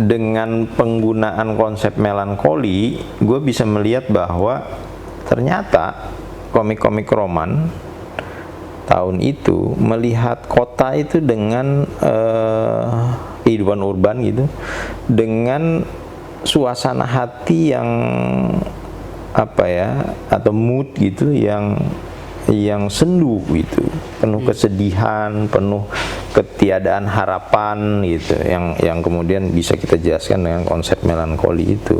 dengan penggunaan konsep melankoli, gue bisa melihat bahwa ternyata komik-komik roman tahun itu melihat kota itu dengan kehidupan urban gitu, dengan suasana hati yang apa ya, atau mood gitu yang sendu gitu, penuh kesedihan, penuh ketiadaan harapan gitu, yang kemudian bisa kita jelaskan dengan konsep melankoli itu.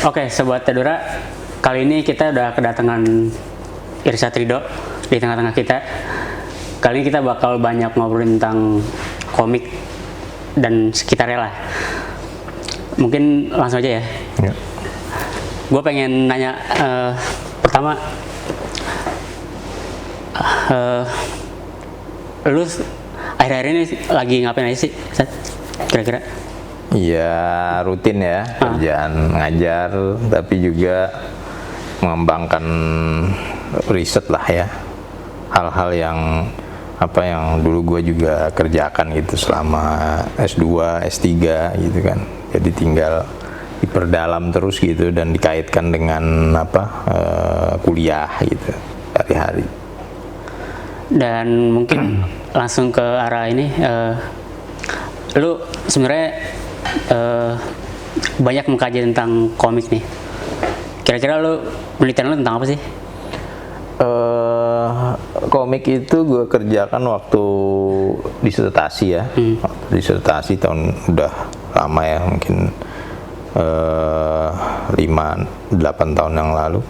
Oke, Sobat Tadura, kali ini kita udah kedatangan Irsyad Ridho di tengah-tengah kita. Kali ini kita bakal banyak ngobrolin tentang komik dan sekitarnya lah. Mungkin langsung aja ya. Gue pengen nanya pertama, lu akhir-akhir ini lagi ngapain aja sih, Sat? Kira-kira? Ya rutin ya, kerjaan ngajar, tapi juga mengembangkan riset lah ya, hal-hal yang dulu gue juga kerjakan gitu selama S2, S3 gitu kan. Jadi tinggal diperdalam terus gitu dan dikaitkan dengan kuliah gitu hari-hari. Dan mungkin langsung ke arah ini, lu sebenarnya banyak mengkaji tentang komik nih. Kira-kira lu penelitian lu tentang apa sih? Komik itu gue kerjakan waktu disertasi ya. Waktu disertasi udah lama ya, mungkin 5-8 tahun yang lalu.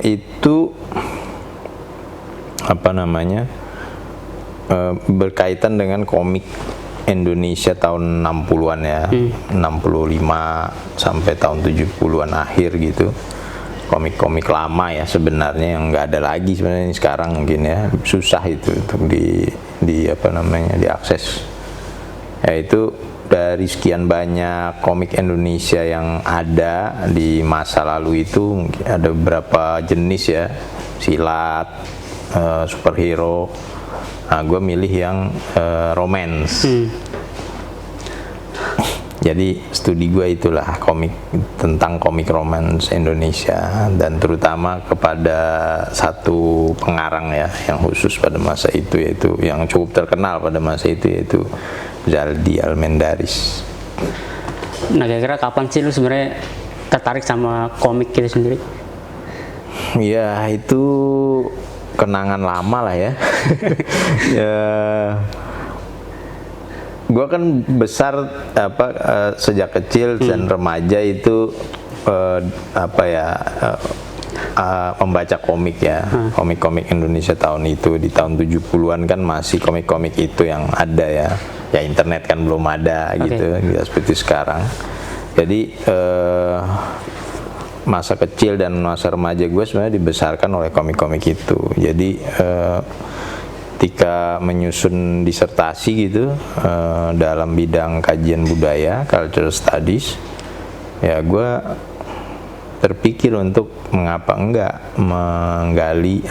Itu berkaitan dengan komik Indonesia tahun 60-an ya, 65 sampai tahun 70-an akhir gitu. Komik-komik lama ya sebenarnya, yang nggak ada lagi sebenarnya sekarang, mungkin ya susah itu untuk diakses. Yaitu dari sekian banyak komik Indonesia yang ada di masa lalu itu, mungkin ada beberapa jenis ya, silat, superhero. Nah, gue milih yang romance. Jadi studi gue itulah tentang komik romance Indonesia, dan terutama kepada satu pengarang ya yang khusus pada masa itu, yaitu yang cukup terkenal pada masa itu, yaitu Zaldy Almendaris. Nah, kira-kira kapan sih lu sebenarnya tertarik sama komik itu sendiri? Ya itu kenangan lama lah ya. Ya, gue kan besar sejak kecil dan remaja itu membaca komik ya, komik-komik Indonesia tahun itu. Di tahun 70-an kan masih komik-komik itu yang ada ya. Ya internet kan belum ada gitu, seperti sekarang. Jadi masa kecil dan masa remaja gue sebenarnya dibesarkan oleh komik-komik itu. Jadi ketika menyusun disertasi gitu dalam bidang kajian budaya, cultural studies, ya gue terpikir untuk mengapa enggak menggali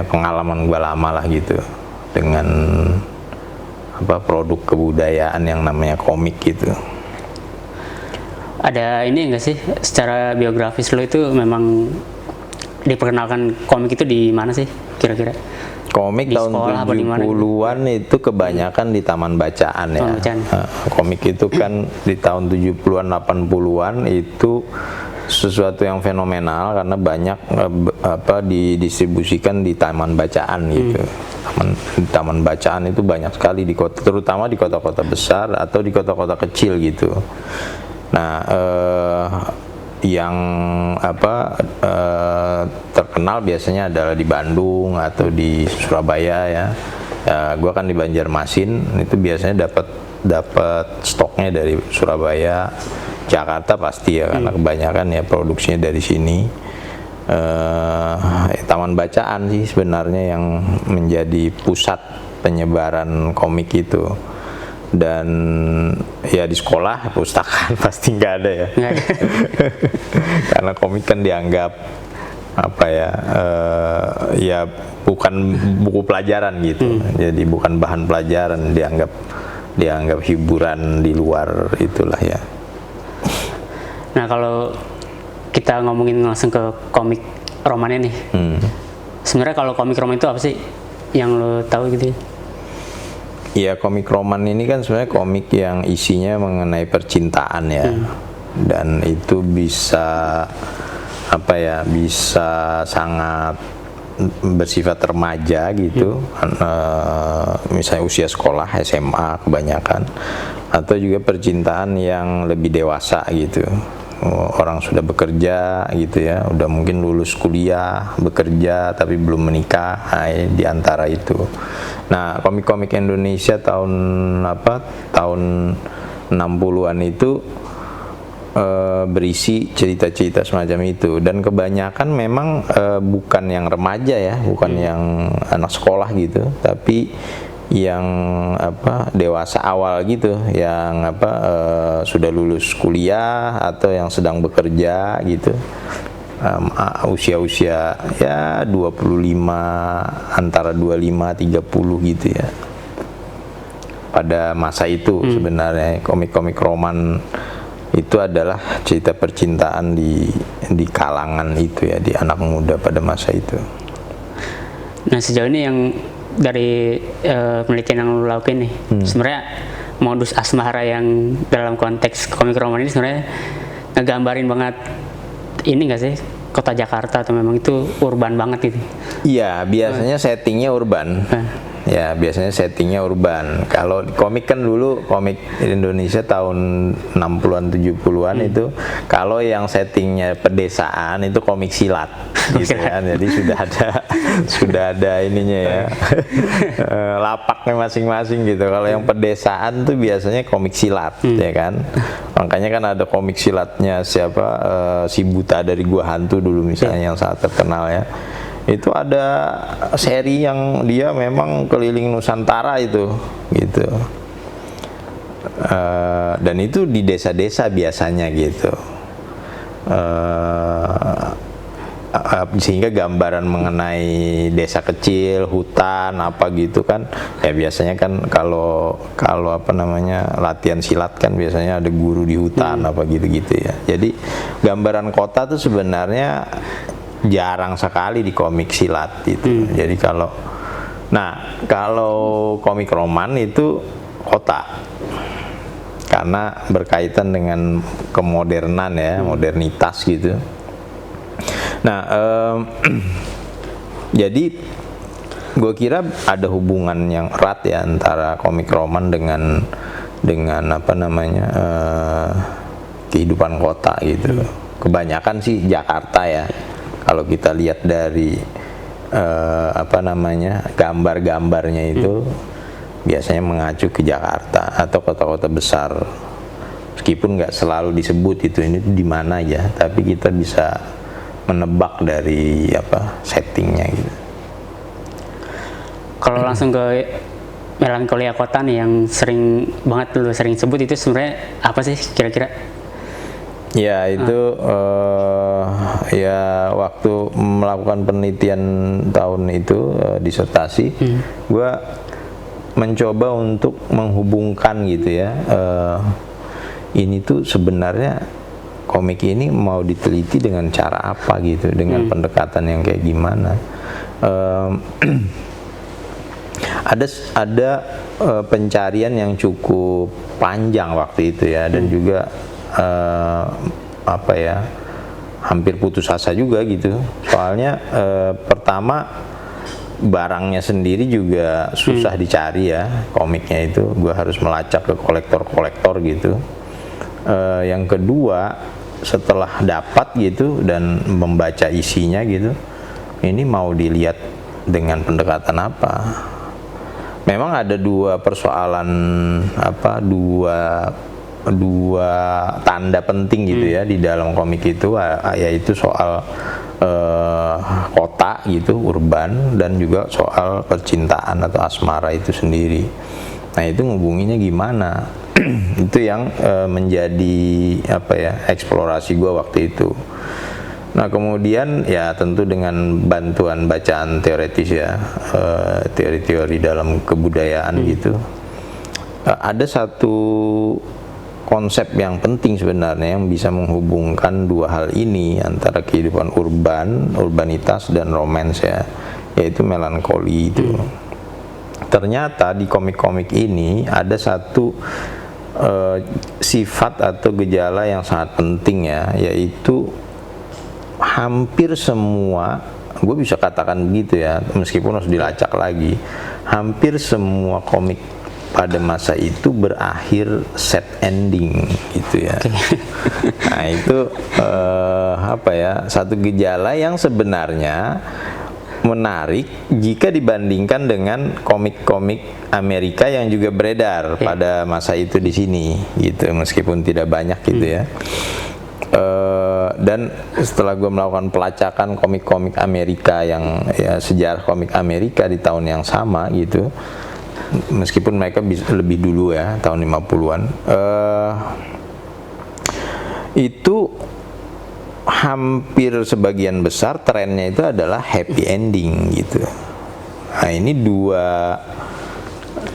pengalaman gue lama lah gitu dengan produk kebudayaan yang namanya komik gitu. Ada ini enggak sih, secara biografis lo itu memang diperkenalkan komik itu di mana sih kira-kira? Komik di tahun 70-an itu kebanyakan di taman bacaan ya. Komik itu kan di tahun 70-an 80-an itu sesuatu yang fenomenal karena banyak didistribusikan di taman bacaan gitu. Taman bacaan itu banyak sekali di kota, terutama di kota-kota besar atau di kota-kota kecil gitu. Nah, yang terkenal biasanya adalah di Bandung atau di Surabaya ya. Gua kan di Banjarmasin, itu biasanya dapat stoknya dari Surabaya, Jakarta pasti ya, karena kebanyakan ya produksinya dari sini. Taman bacaan sih sebenarnya yang menjadi pusat penyebaran komik itu. dan ya di sekolah perpustakaan pasti nggak ada ya. Nggak ada. Karena komik kan dianggap apa ya, ya bukan buku pelajaran gitu, jadi bukan bahan pelajaran, dianggap hiburan di luar itulah ya. Nah kalau kita ngomongin langsung ke komik romannya nih, sebenarnya kalau komik roman itu apa sih yang lo tahu gitu? Ya komik roman ini kan sebenarnya komik yang isinya mengenai percintaan ya, dan itu bisa apa ya, bisa sangat bersifat remaja gitu, misalnya usia sekolah SMA kebanyakan, atau juga percintaan yang lebih dewasa gitu, orang sudah bekerja gitu ya, udah mungkin lulus kuliah, bekerja tapi belum menikah, di antara itu. Nah komik-komik Indonesia tahun 60-an itu berisi cerita-cerita semacam itu, dan kebanyakan memang bukan yang remaja ya, bukan yang anak sekolah gitu, tapi yang dewasa awal gitu, yang sudah lulus kuliah atau yang sedang bekerja gitu, usia-usia ya 25, antara 25-30 gitu ya. Pada masa itu sebenarnya komik-komik roman itu adalah cerita percintaan di kalangan itu ya, di anak muda pada masa itu. Nah sejauh ini yang dari penelitian yang lo lakuin nih, sebenarnya modus asmara yang dalam konteks komik roman ini sebenarnya ngegambarin banget ini nggak sih, kota Jakarta, atau memang itu urban banget gitu? Iya, biasanya settingnya urban. Ya, biasanya settingnya urban. Kalau komik kan dulu, komik Indonesia tahun 60-an 70-an itu, kalau yang settingnya pedesaan itu komik silat gitu kan. Jadi sudah ada ininya ya. Lapaknya masing-masing gitu. Kalau yang pedesaan tuh biasanya komik silat ya kan. Makanya kan ada komik silatnya siapa, si Buta dari Gua Hantu dulu misalnya, yang sangat terkenal ya. Itu ada seri yang dia memang keliling Nusantara itu gitu, dan itu di desa-desa biasanya gitu, sehingga gambaran mengenai desa kecil, hutan apa gitu kan ya, biasanya kan kalau latihan silat kan biasanya ada guru di hutan apa gitu-gitu ya. Jadi gambaran kota tuh sebenarnya jarang sekali di komik silat itu. Jadi kalau komik roman itu kota, karena berkaitan dengan kemodernan ya, modernitas gitu. Nah jadi gue kira ada hubungan yang erat ya antara komik roman dengan kehidupan kota gitu. Kebanyakan sih Jakarta ya. Kalau kita lihat dari gambar-gambarnya itu biasanya mengacu ke Jakarta atau kota-kota besar, meskipun nggak selalu disebut itu ini di mana ya, tapi kita bisa menebak dari settingnya gitu. Kalau langsung ke melankolia kota nih yang sering banget lu sering sebut, itu sebenarnya apa sih kira-kira? Ya itu ya waktu melakukan penelitian tahun itu, disertasi, gue mencoba untuk menghubungkan gitu ya, ini tuh sebenarnya komik ini mau diteliti dengan cara apa gitu, dengan pendekatan yang kayak gimana. Ada pencarian yang cukup panjang waktu itu ya, dan juga hampir putus asa juga gitu. Soalnya pertama barangnya sendiri juga susah dicari ya, komiknya itu gue harus melacak ke kolektor-kolektor gitu. Yang kedua, setelah dapat gitu dan membaca isinya gitu, ini mau dilihat dengan pendekatan apa. Memang ada dua persoalan, dua tanda penting gitu ya di dalam komik itu, yaitu soal kota gitu, urban, dan juga soal percintaan atau asmara itu sendiri. Nah itu ngubunginnya gimana? Itu yang menjadi eksplorasi gue waktu itu. Nah kemudian ya tentu dengan bantuan bacaan teoretis ya, teori-teori dalam kebudayaan gitu, ada satu konsep yang penting sebenarnya yang bisa menghubungkan dua hal ini, antara kehidupan urbanitas dan romance ya, yaitu melankoli itu. Ternyata di komik-komik ini ada satu sifat atau gejala yang sangat penting ya, yaitu hampir semua, gue bisa katakan begitu ya, meskipun harus dilacak lagi, hampir semua komik pada masa itu berakhir sad ending gitu ya. Nah itu satu gejala yang sebenarnya menarik jika dibandingkan dengan komik-komik Amerika yang juga beredar pada masa itu di sini gitu, meskipun tidak banyak gitu ya. Dan setelah gue melakukan pelacakan komik-komik Amerika yang ya sejarah komik Amerika di tahun yang sama gitu, meskipun mereka bisa lebih dulu ya, tahun 50-an, itu hampir sebagian besar trennya itu adalah happy ending gitu. Nah ini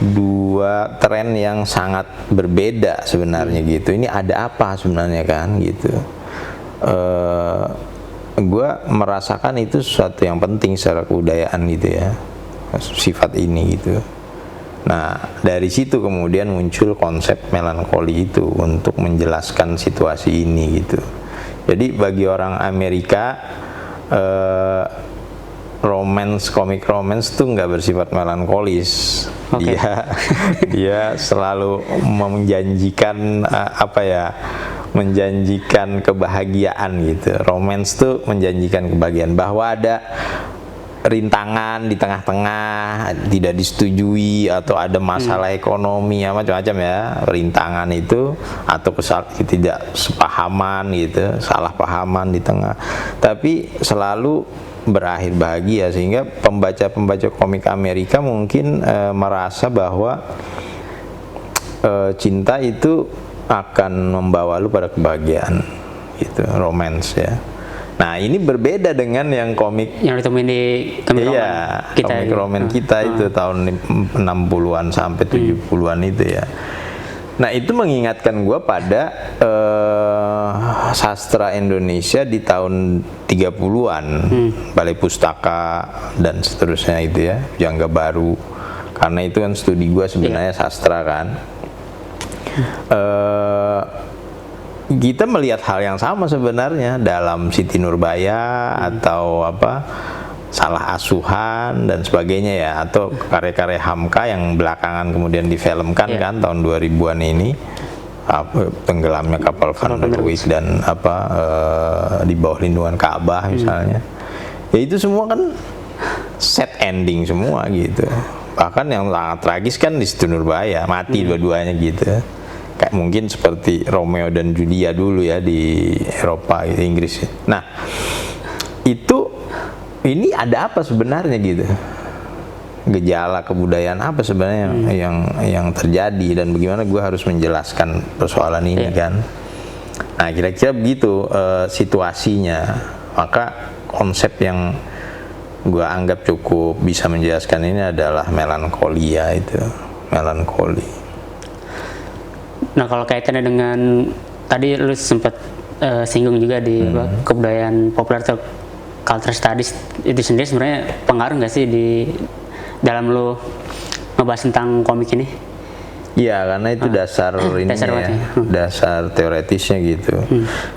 dua tren yang sangat berbeda sebenarnya gitu. Ini ada apa sebenarnya kan gitu. Gue merasakan itu sesuatu yang penting secara kebudayaan gitu ya, sifat ini gitu. Nah dari situ kemudian muncul konsep melankoli itu untuk menjelaskan situasi ini gitu. Jadi bagi orang Amerika, komik romance tuh nggak bersifat melankolis. Dia selalu menjanjikan menjanjikan kebahagiaan gitu. Romance tuh menjanjikan kebahagiaan, bahwa ada rintangan di tengah-tengah, tidak disetujui, atau ada masalah ekonomi macam-macam ya, rintangan itu, atau tidak sepahaman gitu, salah pahaman di tengah, tapi selalu berakhir bahagia, sehingga pembaca komik Amerika mungkin merasa bahwa cinta itu akan membawa lu pada kebahagiaan gitu, romance ya. Nah ini berbeda dengan yang komik yang ditemuin di komik roman kita itu tahun 60-an sampai 70-an itu ya. Nah itu mengingatkan gue pada sastra Indonesia di tahun 30-an, Balai Pustaka dan seterusnya itu ya, Jangga Baru, karena itu kan studi gue sebenarnya sastra kan. Kita melihat hal yang sama sebenarnya dalam Siti Nurbaya atau Salah Asuhan dan sebagainya ya, atau karya-karya Hamka yang belakangan kemudian difilmkan kan tahun 2000-an ini, tenggelamnya kapal Van der Wijk dan di bawah lindungan Ka'bah misalnya. Ya itu semua kan sad ending semua gitu. Bahkan yang sangat tragis kan di Siti Nurbaya, mati dua-duanya gitu. Kayak mungkin seperti Romeo dan Julia dulu ya di Eropa, Inggris. Nah, ini ada apa sebenarnya gitu? Gejala kebudayaan apa sebenarnya yang terjadi, dan bagaimana gue harus menjelaskan persoalan ini kan? Nah, kira-kira begitu situasinya. Maka konsep yang gue anggap cukup bisa menjelaskan ini adalah melankolia itu, melankoli. Nah kalau kaitannya dengan tadi lu sempat singgung juga di kebudayaan populer atau culture studies itu sendiri, sebenarnya pengaruh nggak sih di dalam lu ngebahas tentang komik ini? Iya, karena itu dasar dasar teoretisnya gitu.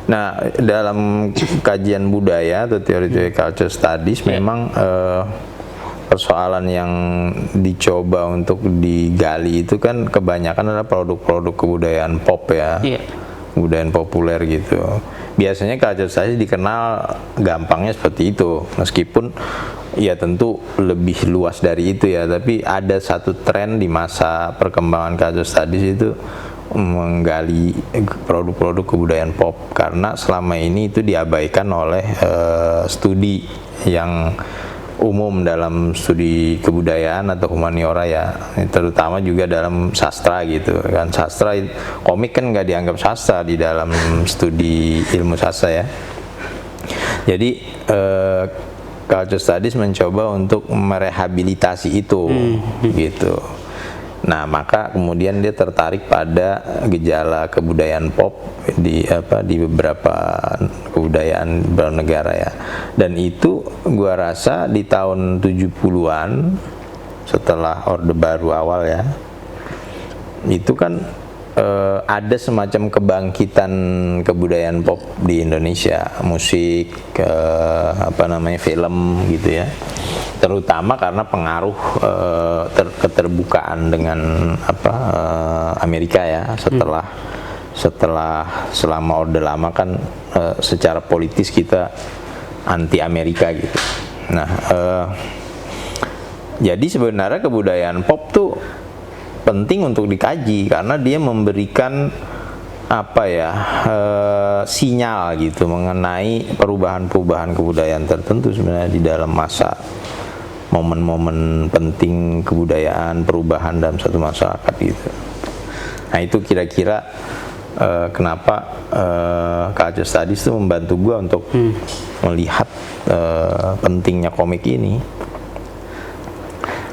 Nah dalam kajian budaya atau teori-teori culture studies memang persoalan yang dicoba untuk digali itu kan kebanyakan adalah produk-produk kebudayaan pop ya, kebudayaan populer gitu. Biasanya culture studies dikenal gampangnya seperti itu, meskipun ya tentu lebih luas dari itu ya, tapi ada satu tren di masa perkembangan culture studies itu menggali produk-produk kebudayaan pop, karena selama ini itu diabaikan oleh studi yang umum dalam studi kebudayaan atau humaniora ya, terutama juga dalam sastra gitu kan. Sastra, komik kan nggak dianggap sastra di dalam studi ilmu sastra ya. Jadi culture studies mencoba untuk merehabilitasi itu gitu. Nah, maka kemudian dia tertarik pada gejala kebudayaan pop di beberapa kebudayaan beberapa negara ya. Dan itu gua rasa di tahun 70-an setelah Orde Baru awal ya. Itu kan ada semacam kebangkitan kebudayaan pop di Indonesia, musik, film gitu ya. Terutama karena pengaruh keterbukaan dengan Amerika ya, selama Orde Lama kan secara politis kita anti Amerika gitu. Nah, jadi sebenarnya kebudayaan pop tuh penting untuk dikaji karena dia memberikan sinyal gitu mengenai perubahan-perubahan kebudayaan tertentu sebenarnya di dalam masa momen-momen penting kebudayaan perubahan dalam satu masyarakat gitu. Nah, itu kira-kira kenapa culture studies itu membantu gua untuk melihat pentingnya komik ini.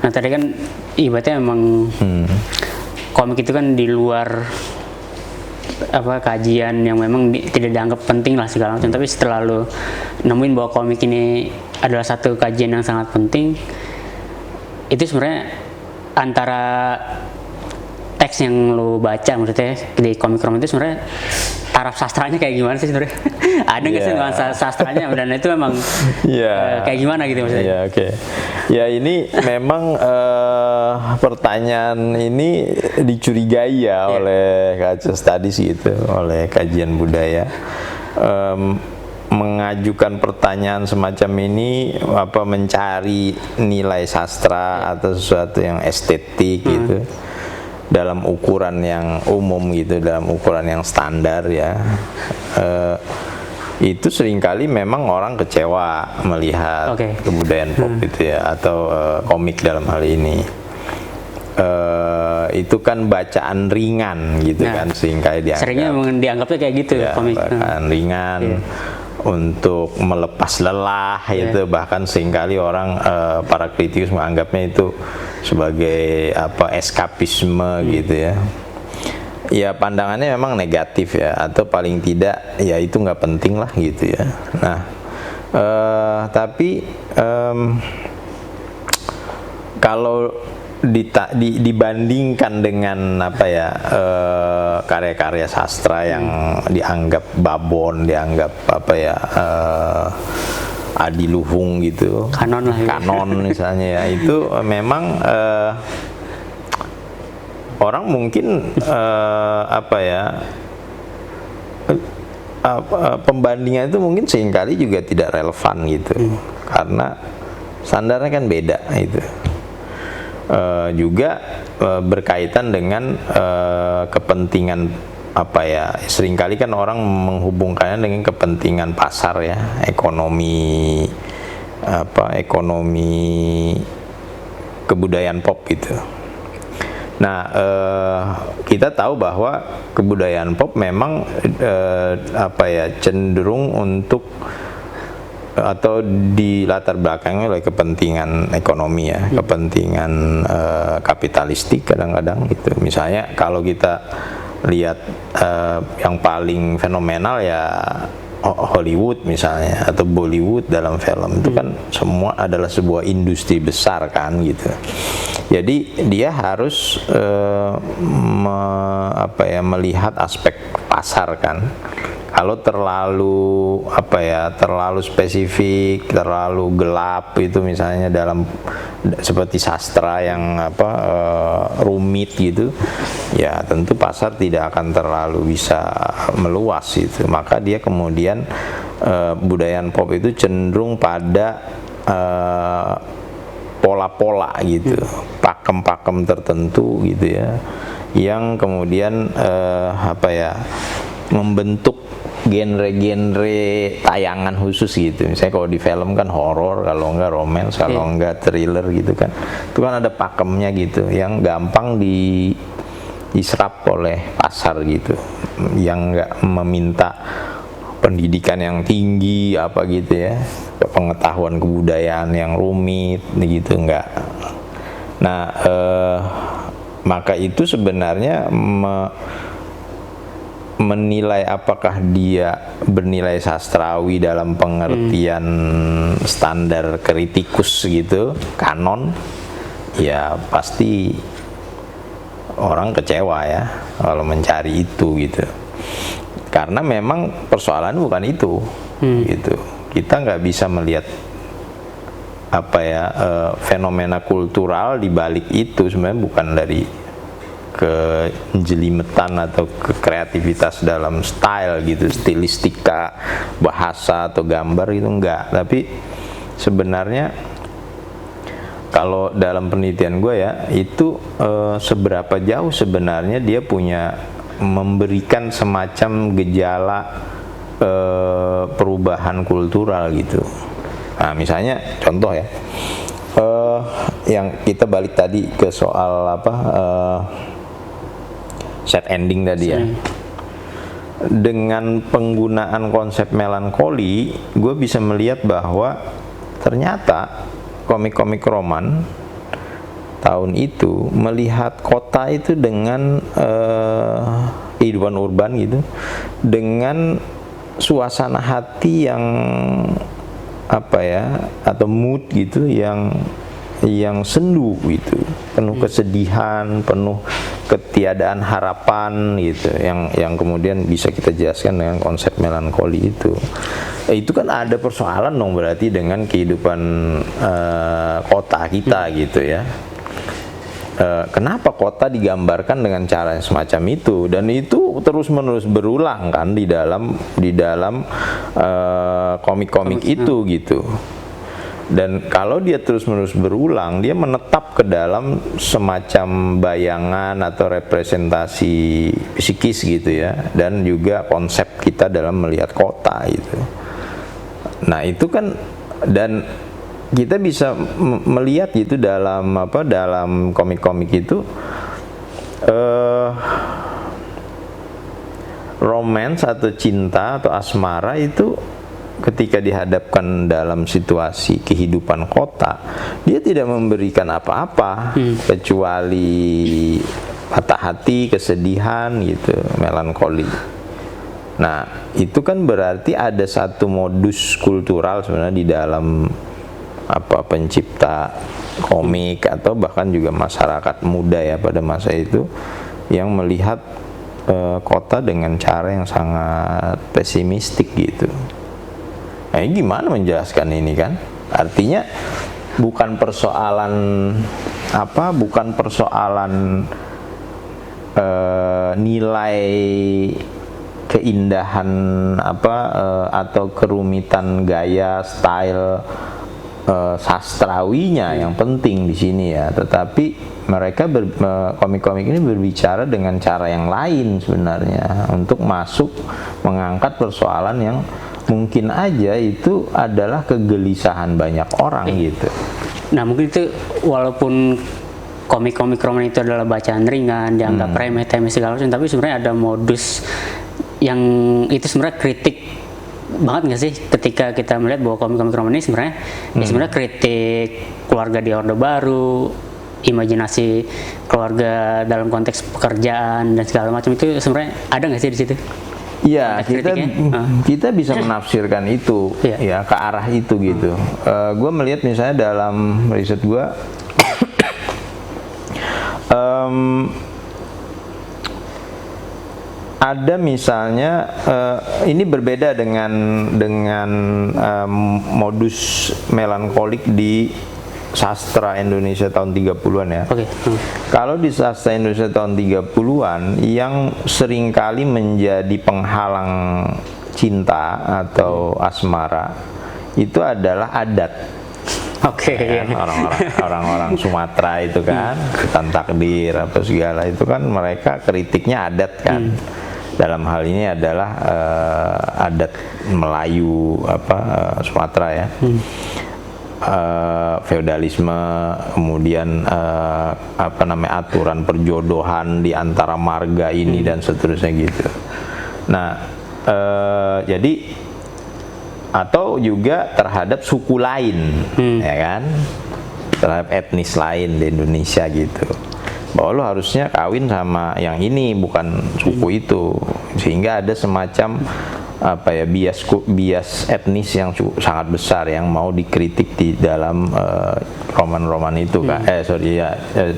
Nah, tadi kan ibaratnya memang komik itu kan di luar kajian yang memang tidak dianggap penting lah segala macam, tapi setelah lo nemuin bahwa komik ini adalah satu kajian yang sangat penting, itu sebenarnya antara teks yang lo baca maksudnya di komik-komik itu sebenarnya taraf sastranya kayak gimana sih sebenarnya? Ada nggak sih nuansa sastranya dan itu memang kayak gimana gitu maksudnya? Oke. Ya, ini memang pertanyaan ini dicurigai ya oleh culture studies gitu, oleh kajian budaya. Mengajukan pertanyaan semacam ini mencari nilai sastra atau sesuatu yang estetik gitu dalam ukuran yang umum gitu, dalam ukuran yang standar ya, itu seringkali memang orang kecewa melihat kebudayaan pop itu ya, atau komik dalam hal ini. Itu kan bacaan ringan gitu kan, seringkali dianggap. Seringnya memang dianggapnya kayak gitu ya, komik. Bacaan ringan untuk melepas lelah itu, bahkan seringkali orang para kritikus menganggapnya itu sebagai eskapisme gitu ya. Ya, pandangannya memang negatif ya, atau paling tidak ya itu nggak penting lah gitu ya. Nah, tapi kalau dibandingkan dengan karya-karya sastra yang dianggap babon, dianggap adiluhung gitu, kanon lah, kanon misalnya ya, itu memang orang mungkin pembandingan itu mungkin seringkali juga tidak relevan gitu, karena standarnya kan beda itu. Juga berkaitan dengan kepentingan seringkali kan orang menghubungkannya dengan kepentingan pasar ya, ekonomi kebudayaan pop gitu. Nah, kita tahu bahwa kebudayaan pop memang cenderung untuk atau di latar belakangnya oleh kepentingan ekonomi ya, kepentingan kapitalistik kadang-kadang gitu. Misalnya kalau kita lihat yang paling fenomenal ya Hollywood misalnya, atau Bollywood dalam film itu kan semua adalah sebuah industri besar kan gitu. Jadi dia harus melihat aspek pasar kan. Kalau terlalu terlalu spesifik, terlalu gelap itu misalnya dalam seperti sastra yang rumit gitu, ya tentu pasar tidak akan terlalu bisa meluas itu. Maka dia kemudian budayaan pop itu cenderung pada pola-pola gitu, pakem-pakem tertentu gitu ya, yang kemudian membentuk genre-genre tayangan khusus gitu. Misalnya kalau di film kan horor, kalau enggak romance, kalau enggak thriller gitu kan. Itu kan ada pakemnya gitu yang gampang diserap oleh pasar gitu. Yang enggak meminta pendidikan yang tinggi apa gitu ya. Pengetahuan kebudayaan yang rumit gitu enggak. Nah, maka itu sebenarnya menilai apakah dia bernilai sastrawi dalam pengertian standar kritikus gitu, kanon, ya pasti orang kecewa ya kalau mencari itu gitu. Karena memang persoalan bukan itu, gitu. Kita nggak bisa melihat apa ya fenomena kultural di balik itu sebenarnya bukan dari kejelimetan atau kekreativitas dalam style gitu, stilistika, bahasa atau gambar itu enggak. Tapi sebenarnya kalau dalam penelitian gue ya itu seberapa jauh sebenarnya dia punya memberikan semacam gejala perubahan kultural gitu. Nah misalnya contoh ya, yang kita balik tadi ke soal apa set ending tadi ya. Dengan penggunaan konsep melankoli, gue bisa melihat bahwa ternyata komik-komik roman tahun itu melihat kota itu dengan kehidupan urban gitu, dengan suasana hati yang apa ya, atau mood gitu yang sendu gitu, penuh kesedihan, penuh ketiadaan harapan gitu, yang kemudian bisa kita jelaskan dengan konsep melankoli itu. Itu kan ada persoalan dong berarti dengan kehidupan kota kita gitu ya. Kenapa kota digambarkan dengan cara yang semacam itu, dan itu terus-menerus berulang kan di dalam komik-komik itu gitu. Dan kalau dia terus-menerus berulang, dia menetap ke dalam semacam bayangan atau representasi psikis gitu ya, dan juga konsep kita dalam melihat kota gitu. Nah itu kan, dan kita bisa melihat gitu dalam komik-komik itu romance atau cinta atau asmara itu ketika dihadapkan dalam situasi kehidupan kota, dia tidak memberikan apa-apa kecuali patah hati, kesedihan gitu, melankoli. Nah, itu kan berarti ada satu modus kultural sebenarnya di dalam pencipta komik atau bahkan juga masyarakat muda ya pada masa itu yang melihat kota dengan cara yang sangat pesimistik gitu. Nah, gimana menjelaskan ini kan? Artinya bukan persoalan nilai keindahan atau kerumitan gaya style sastrawinya yang penting di sini ya, tetapi mereka komik-komik ini berbicara dengan cara yang lain sebenarnya untuk masuk mengangkat persoalan yang mungkin aja itu adalah kegelisahan banyak orang gitu. Nah mungkin itu walaupun komik-komik roman itu adalah bacaan ringan, dianggap remeh segala macam, tapi sebenarnya ada modus yang itu sebenarnya kritik banget nggak sih ketika kita melihat bahwa komik-komik roman ini sebenarnya kritik keluarga di Orde Baru, imajinasi keluarga dalam konteks pekerjaan dan segala macam, itu sebenarnya ada nggak sih di situ? Iya, kita bisa menafsirkan itu ya ke arah itu gitu. Gue melihat misalnya dalam riset gue ada misalnya ini berbeda dengan modus melankolik di sastra Indonesia tahun 30-an ya. Kalau di sastra Indonesia tahun 30-an yang seringkali menjadi penghalang cinta atau asmara itu adalah adat. Orang-orang Sumatera itu kan, hutan takdir apa segala itu kan mereka kritiknya adat kan. Dalam hal ini adalah adat Melayu Sumatera ya. Feodalisme, kemudian aturan perjodohan di antara marga ini dan seterusnya gitu. Nah, jadi atau juga terhadap suku lain, ya kan, terhadap etnis lain di Indonesia gitu. Bahwa lo harusnya kawin sama yang ini, bukan suku itu, sehingga ada semacam bias etnis yang sangat besar yang mau dikritik di dalam roman-roman itu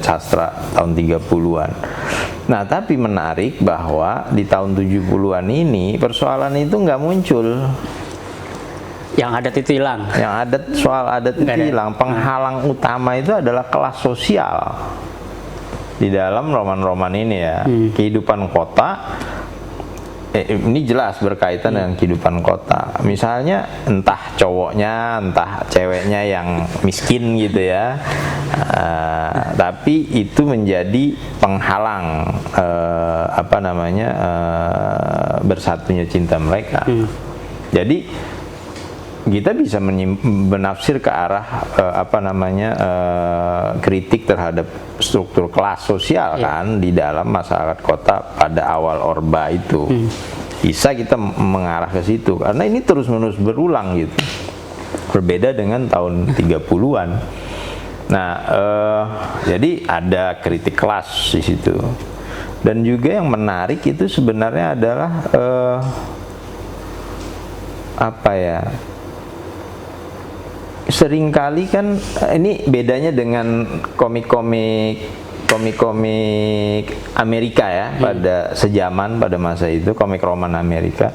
sastra tahun 30-an. Nah, tapi menarik bahwa di tahun 70-an ini persoalan itu nggak muncul. Yang adat itu hilang. Soal adat itu hilang. Penghalang utama itu adalah kelas sosial di dalam roman-roman ini ya. Kehidupan kota ini jelas berkaitan dengan kehidupan kota. Misalnya entah cowoknya, entah ceweknya yang miskin gitu ya, tapi itu menjadi penghalang bersatunya cinta mereka. Jadi kita bisa menafsir ke arah kritik terhadap struktur kelas sosial kan di dalam masyarakat kota pada awal Orba itu. Bisa kita mengarah ke situ karena ini terus-menerus berulang gitu. Berbeda dengan tahun 30-an. Nah, jadi ada kritik kelas di situ. Dan juga yang menarik itu sebenarnya adalah seringkali kan ini bedanya dengan komik-komik Amerika ya, pada sejaman pada masa itu, komik roman Amerika.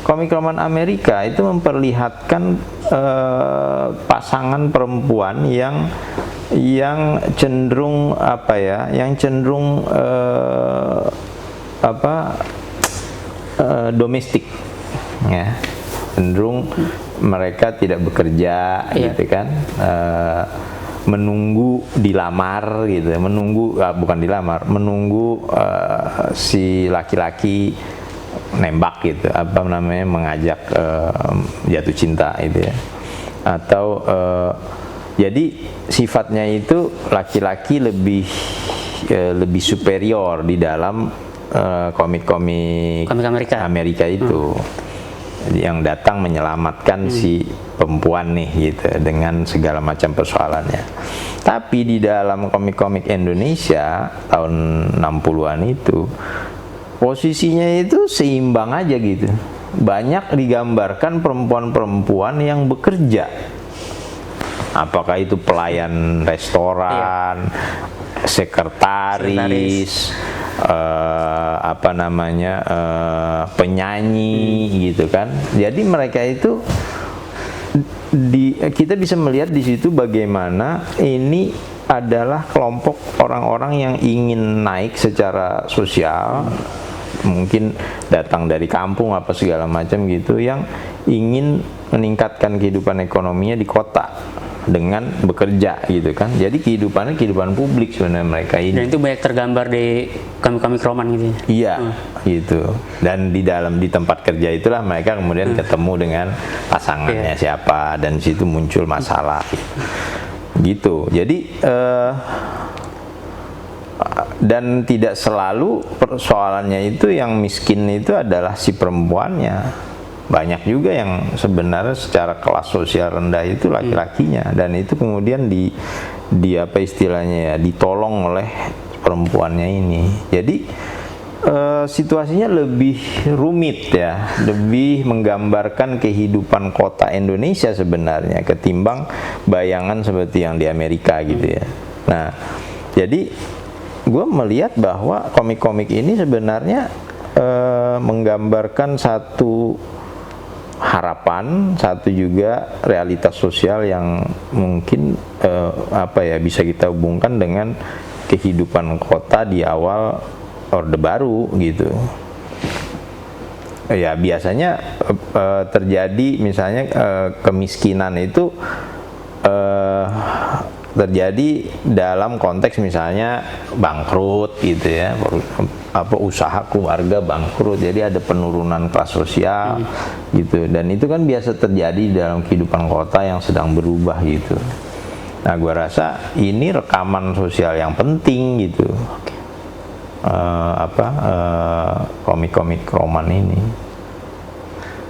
Komik roman Amerika itu memperlihatkan pasangan perempuan yang cenderung domestik ya. Cenderung mereka tidak bekerja gitu kan, menunggu dilamar gitu, menunggu si laki-laki nembak gitu, mengajak jatuh cinta gitu ya, atau jadi sifatnya itu laki-laki lebih superior di dalam komik-komik Amerika itu, yang datang menyelamatkan si perempuan nih gitu dengan segala macam persoalannya. Tapi di dalam komik-komik Indonesia tahun 60-an itu posisinya itu seimbang aja gitu. Banyak digambarkan perempuan-perempuan yang bekerja. Apakah itu pelayan restoran, sekretaris, penyanyi gitu kan. Jadi mereka itu kita bisa melihat di situ bagaimana ini adalah kelompok orang-orang yang ingin naik secara sosial, mungkin datang dari kampung apa segala macam gitu, yang ingin meningkatkan kehidupan ekonominya di kota dengan bekerja gitu kan. Jadi kehidupan publik sebenarnya mereka ini. Dan itu banyak tergambar di komik-komik roman gitu. Iya, gitu. Dan di tempat kerja itulah mereka kemudian ketemu dengan pasangannya siapa, dan di situ muncul masalah gitu. Jadi dan tidak selalu persoalannya itu yang miskin itu adalah si perempuannya. Banyak juga yang sebenarnya secara kelas sosial rendah itu laki-lakinya, dan itu kemudian ditolong oleh perempuannya ini. Jadi situasinya lebih rumit ya, lebih menggambarkan kehidupan kota Indonesia sebenarnya ketimbang bayangan seperti yang di Amerika gitu ya. Nah, jadi gue melihat bahwa komik-komik ini sebenarnya menggambarkan satu harapan, satu juga realitas sosial yang mungkin bisa kita hubungkan dengan kehidupan kota di awal Orde Baru gitu. Ya biasanya terjadi misalnya kemiskinan itu terjadi dalam konteks misalnya bangkrut gitu ya, usaha keluarga bangkrut, jadi ada penurunan kelas sosial gitu, dan itu kan biasa terjadi dalam kehidupan kota yang sedang berubah gitu. Nah, gua rasa ini rekaman sosial yang penting gitu. Komik-komik roman ini.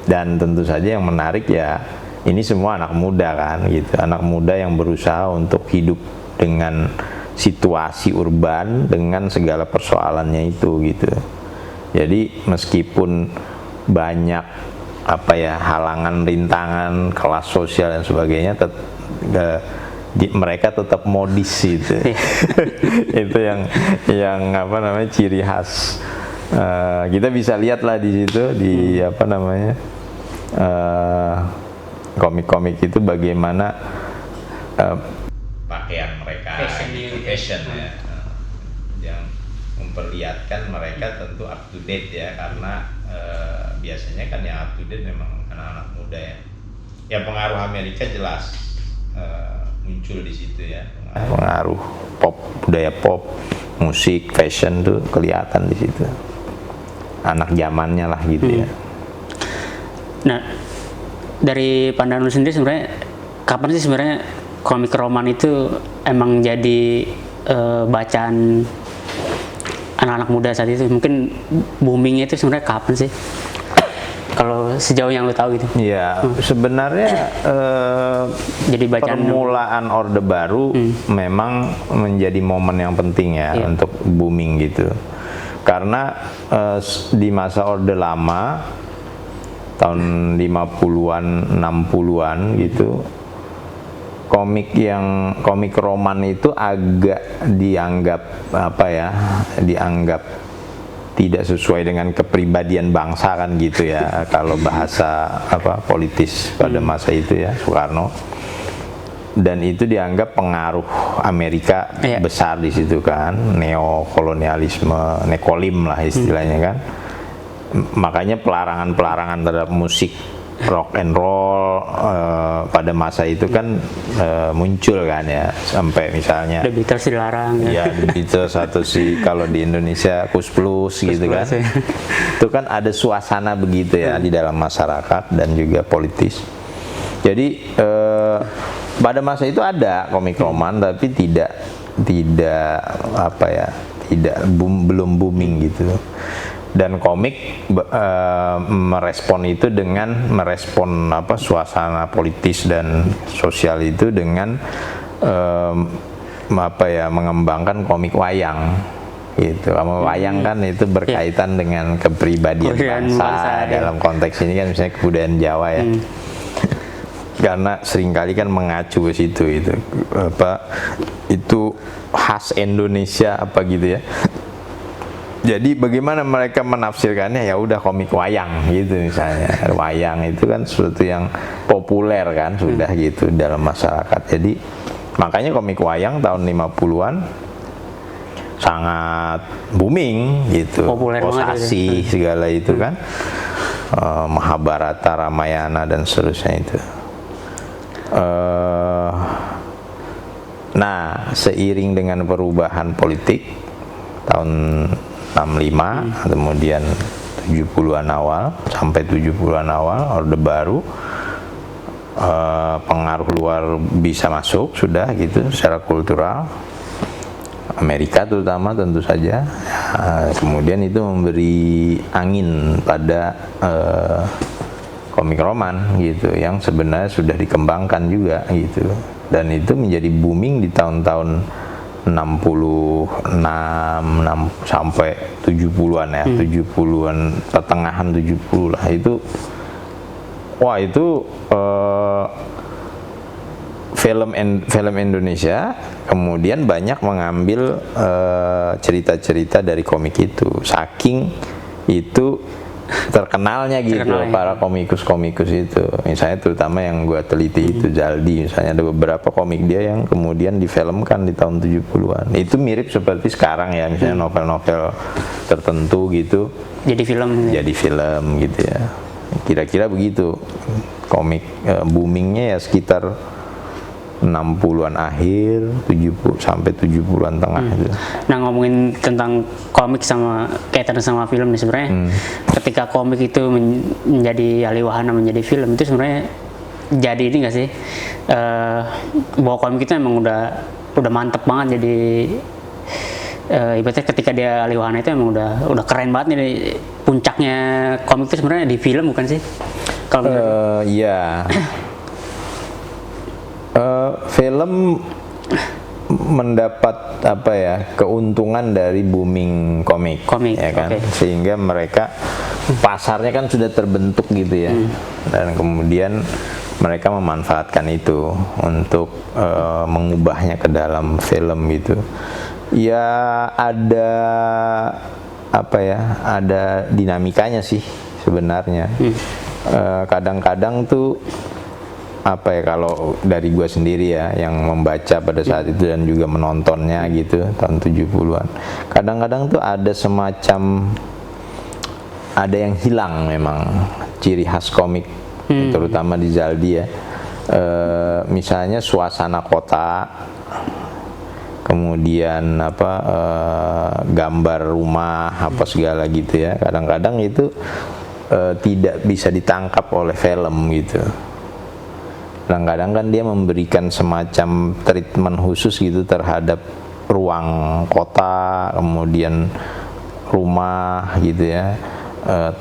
Dan tentu saja yang menarik ya, ini semua anak muda kan gitu, anak muda yang berusaha untuk hidup dengan situasi urban dengan segala persoalannya itu gitu. Jadi meskipun banyak halangan, rintangan, kelas sosial dan sebagainya, mereka tetap modis gitu. Itu yang ciri khas. Kita bisa lihat lah di situ di komik-komik itu bagaimana pakaian mereka, fashion ya, yang memperlihatkan mereka tentu up to date ya, karena biasanya kan yang up to date memang anak-anak muda ya. Ya pengaruh Amerika jelas muncul di situ ya, pengaruh pop, budaya pop, musik, fashion tuh kelihatan di situ, anak zamannya lah gitu ya. Nah, dari pandangan lu sendiri sebenarnya kapan sih sebenarnya komik roman itu emang jadi bacaan anak-anak muda saat itu? Mungkin boomingnya itu sebenarnya kapan sih? Kalau sejauh yang lu tahu gitu. Iya, sebenarnya jadi bacaan permulaan Orde Baru memang menjadi momen yang penting ya untuk booming gitu. Karena di masa Orde Lama tahun 50-an, 60-an gitu, komik roman itu agak dianggap dianggap tidak sesuai dengan kepribadian bangsa kan gitu ya, kalau bahasa politis pada masa itu ya, Soekarno. Dan itu dianggap pengaruh Amerika besar di situ kan, neokolonialisme, nekolim lah istilahnya kan. Makanya pelarangan terhadap musik rock and roll pada masa itu kan muncul kan ya, sampai misalnya The Beatles dilarang ya, The Beatles atau kalau di Indonesia Kus Plus gitu kan ya. Itu kan ada suasana begitu ya di dalam masyarakat dan juga politis. Jadi pada masa itu ada komik roman tapi belum booming gitu. Dan komik merespon itu dengan suasana politis dan sosial itu dengan mengembangkan komik wayang gitu. Wayang kan itu berkaitan dengan kepribadian bangsa dalam konteks ini kan, misalnya kebudayaan Jawa ya. Karena seringkali kan mengacu ke situ itu khas Indonesia gitu ya. Jadi bagaimana mereka menafsirkannya, ya udah komik wayang gitu misalnya. Wayang itu kan sesuatu yang populer kan sudah gitu dalam masyarakat. Jadi makanya komik wayang tahun 50-an sangat booming gitu. Populer Kosasi segala itu kan. Mahabharata, Ramayana dan seterusnya itu. Nah, seiring dengan perubahan politik tahun 65, kemudian 70-an awal sampai 70-an awal Orde Baru, pengaruh luar bisa masuk sudah gitu secara kultural, Amerika terutama tentu saja. Kemudian itu memberi angin pada komik roman gitu, yang sebenarnya sudah dikembangkan juga gitu, dan itu menjadi booming di tahun-tahun 66 sampai 70-an ya, 70-an, pertengahan 70 lah itu. Wah, itu film Indonesia kemudian banyak mengambil cerita-cerita dari komik itu, saking itu terkenalnya gitu para komikus itu. Misalnya terutama yang gua teliti itu Zaldi, misalnya ada beberapa komik dia yang kemudian difilmkan di tahun 70-an. Itu mirip seperti sekarang ya, misalnya novel-novel tertentu gitu jadi film gitu ya. Kira-kira begitu komik boomingnya ya sekitar 60-an akhir, 70 sampai 70-an tengah itu. Nah, ngomongin tentang komik sama kaitan sama film nih sebenarnya, ketika komik itu menjadi alih wahana menjadi film itu sebenarnya jadi ini nggak sih, bahwa komik itu emang udah mantep banget, jadi ibaratnya ketika dia alih wahana itu emang udah keren banget nih. Puncaknya komik itu sebenarnya di film bukan sih? Kalau Iya. Film mendapat apa ya, keuntungan dari booming komik ya kan, sehingga mereka pasarnya kan sudah terbentuk gitu ya, dan kemudian mereka memanfaatkan itu untuk mengubahnya ke dalam film gitu. Ya ada apa ya, ada dinamikanya sih sebenarnya. Kadang-kadang tuh apa ya, kalau dari gua sendiri ya yang membaca pada saat itu dan juga menontonnya gitu tahun 70-an, kadang-kadang tuh ada semacam, ada yang hilang memang ciri khas komik, terutama di Zaldi ya. Misalnya suasana kota, kemudian apa, gambar rumah apa segala gitu ya, kadang-kadang itu tidak bisa ditangkap oleh film gitu. Kadang-kadang kan dia memberikan semacam treatment khusus gitu terhadap ruang kota, kemudian rumah gitu ya,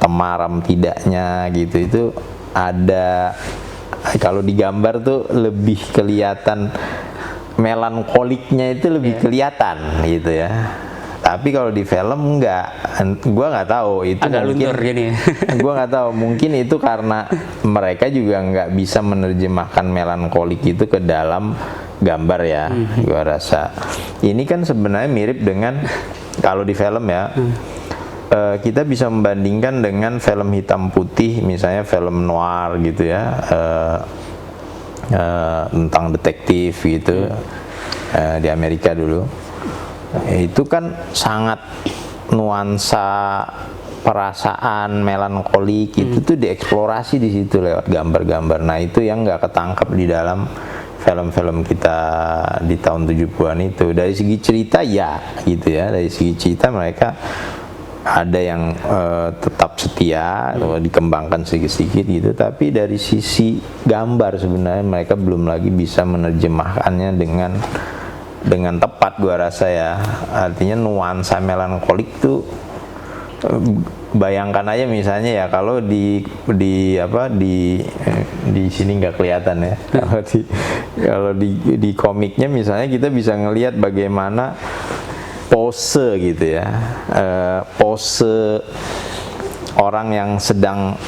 temaram tidaknya gitu, itu ada. Kalau di gambar tuh lebih kelihatan melankoliknya, itu lebih kelihatan gitu ya. Tapi kalau di film enggak, gua nggak tahu itu agak mungkin, luntur gini. gua nggak tahu, mungkin itu karena mereka juga nggak bisa menerjemahkan melankolik itu ke dalam gambar ya. Gua rasa ini kan sebenarnya mirip dengan kalau di film ya. Kita bisa membandingkan dengan film hitam putih, misalnya film noir gitu ya, tentang detektif gitu, di Amerika dulu. Itu kan sangat nuansa perasaan melankolik itu tuh dieksplorasi di situ lewat gambar-gambar. Nah, itu yang nggak ketangkap di dalam film-film kita di tahun 70-an itu. Dari segi cerita ya gitu ya, dari segi cerita mereka ada yang tetap setia atau dikembangkan sedikit-sedikit gitu, tapi dari sisi gambar sebenarnya mereka belum lagi bisa menerjemahkannya dengan tepat, gua rasa ya. Artinya nuansa melankolik tuh, bayangkan aja misalnya ya, kalau di sini nggak kelihatan ya. Kalau di komiknya misalnya kita bisa ngelihat bagaimana pose gitu ya, pose orang yang sedang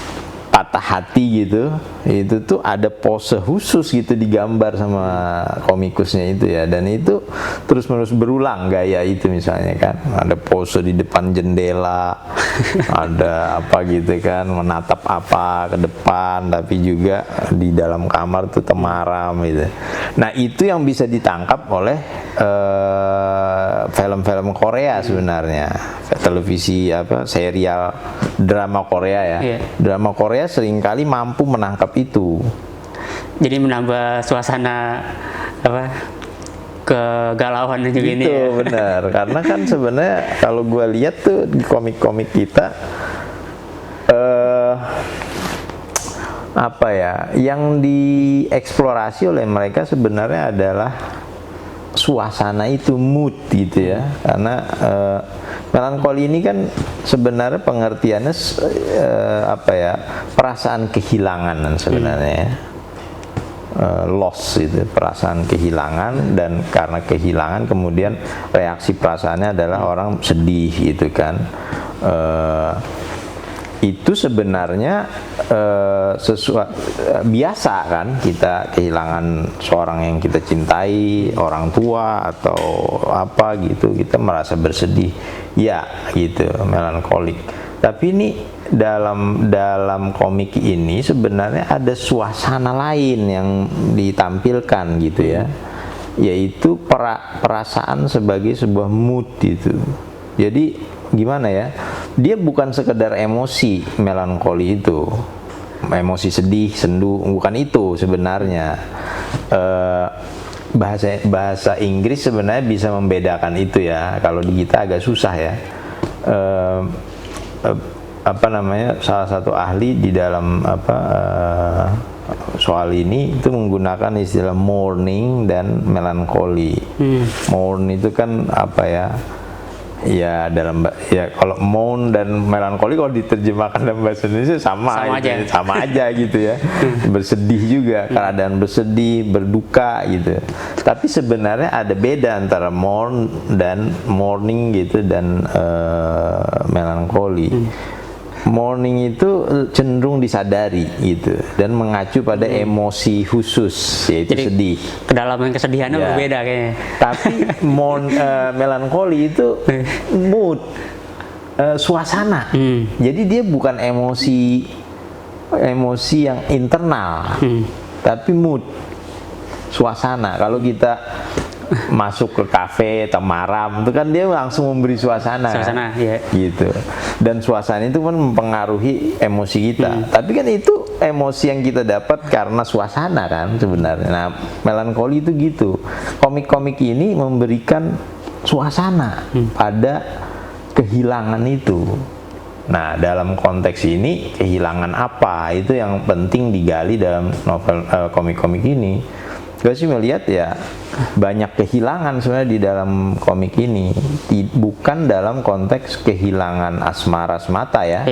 patah hati gitu, itu tuh ada pose khusus gitu digambar sama komikusnya itu ya, dan itu terus-menerus berulang gaya itu. Misalnya kan ada pose di depan jendela, ada apa gitu kan, menatap apa ke depan, tapi juga di dalam kamar tuh temaram gitu. Nah, itu yang bisa ditangkap oleh film-film Korea sebenarnya, televisi apa, serial drama Korea ya. Drama Korea seringkali mampu menangkap itu. Jadi menambah suasana apa, kegalauan juga ini itu ya. Benar, karena kan sebenarnya kalau gue lihat tuh di komik-komik kita, apa ya, yang dieksplorasi oleh mereka sebenarnya adalah suasana itu, mood gitu ya. Karena melankoli ini kan sebenarnya pengertiannya apa ya, perasaan kehilangan sebenarnya ya. Loss itu, perasaan kehilangan, dan karena kehilangan kemudian reaksi perasaannya adalah orang sedih gitu kan. Itu sebenarnya biasa kan, kita kehilangan seorang yang kita cintai, orang tua atau apa gitu, kita merasa bersedih ya gitu, melankolik. Tapi ini dalam komik ini sebenarnya ada suasana lain yang ditampilkan gitu ya, yaitu perasaan sebagai sebuah mood gitu. Jadi gimana ya, dia bukan sekedar emosi melankoli itu, emosi sedih, sendu, bukan itu sebenarnya. bahasa Inggris sebenarnya bisa membedakan itu ya. Kalau di kita agak susah ya. Apa namanya, salah satu ahli di dalam soal ini itu menggunakan istilah mourning dan melankoli. Mourn itu kan apa ya? Ya kalau mourn dan melankoli kalau diterjemahkan dalam bahasa Indonesia sama aja gitu ya. Bersedih juga, keadaan bersedih, berduka gitu. Tapi sebenarnya ada beda antara mourning gitu dan melankoli. Mourning itu cenderung disadari gitu dan mengacu pada emosi khusus, yaitu jadi, sedih. Kedalaman kesedihannya berbeda kayaknya. Tapi melankoli itu mood, suasana. Jadi dia bukan emosi yang internal, tapi mood, suasana. Kalau kita masuk ke kafe atau maram itu kan dia langsung memberi suasana kan? Ya. Gitu, dan suasana itu kan mempengaruhi emosi kita. Tapi kan itu emosi yang kita dapat karena suasana kan sebenarnya. Nah, melankoli itu gitu. Komik-komik ini memberikan suasana pada kehilangan itu. Nah, dalam konteks ini kehilangan apa itu yang penting digali dalam novel komik-komik ini. Gue sih melihat ya banyak kehilangan sebenarnya di dalam komik ini, bukan dalam konteks kehilangan asmara semata ya,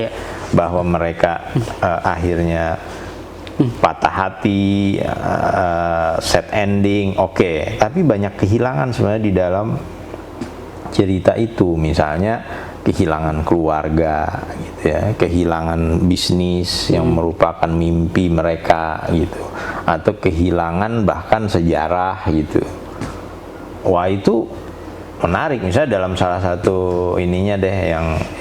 bahwa mereka akhirnya patah hati, sad ending, oke. Tapi banyak kehilangan sebenarnya di dalam cerita itu, misalnya kehilangan keluarga gitu ya, kehilangan bisnis yang merupakan mimpi mereka gitu, atau kehilangan bahkan sejarah gitu. Wah, itu menarik. Misalnya dalam salah satu ininya deh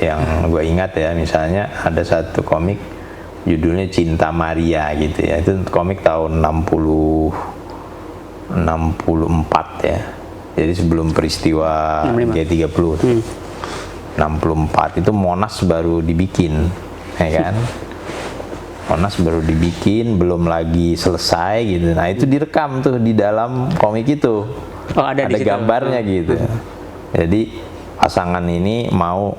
yang gue ingat ya, misalnya ada satu komik judulnya Cinta Maria gitu ya. Itu komik tahun 64 ya. Jadi sebelum peristiwa G30. 64 itu Monas baru dibikin, ya kan? Monas baru dibikin, belum lagi selesai gitu. Nah, itu direkam tuh di dalam komik itu. Ada gambarnya gitu. Jadi pasangan ini mau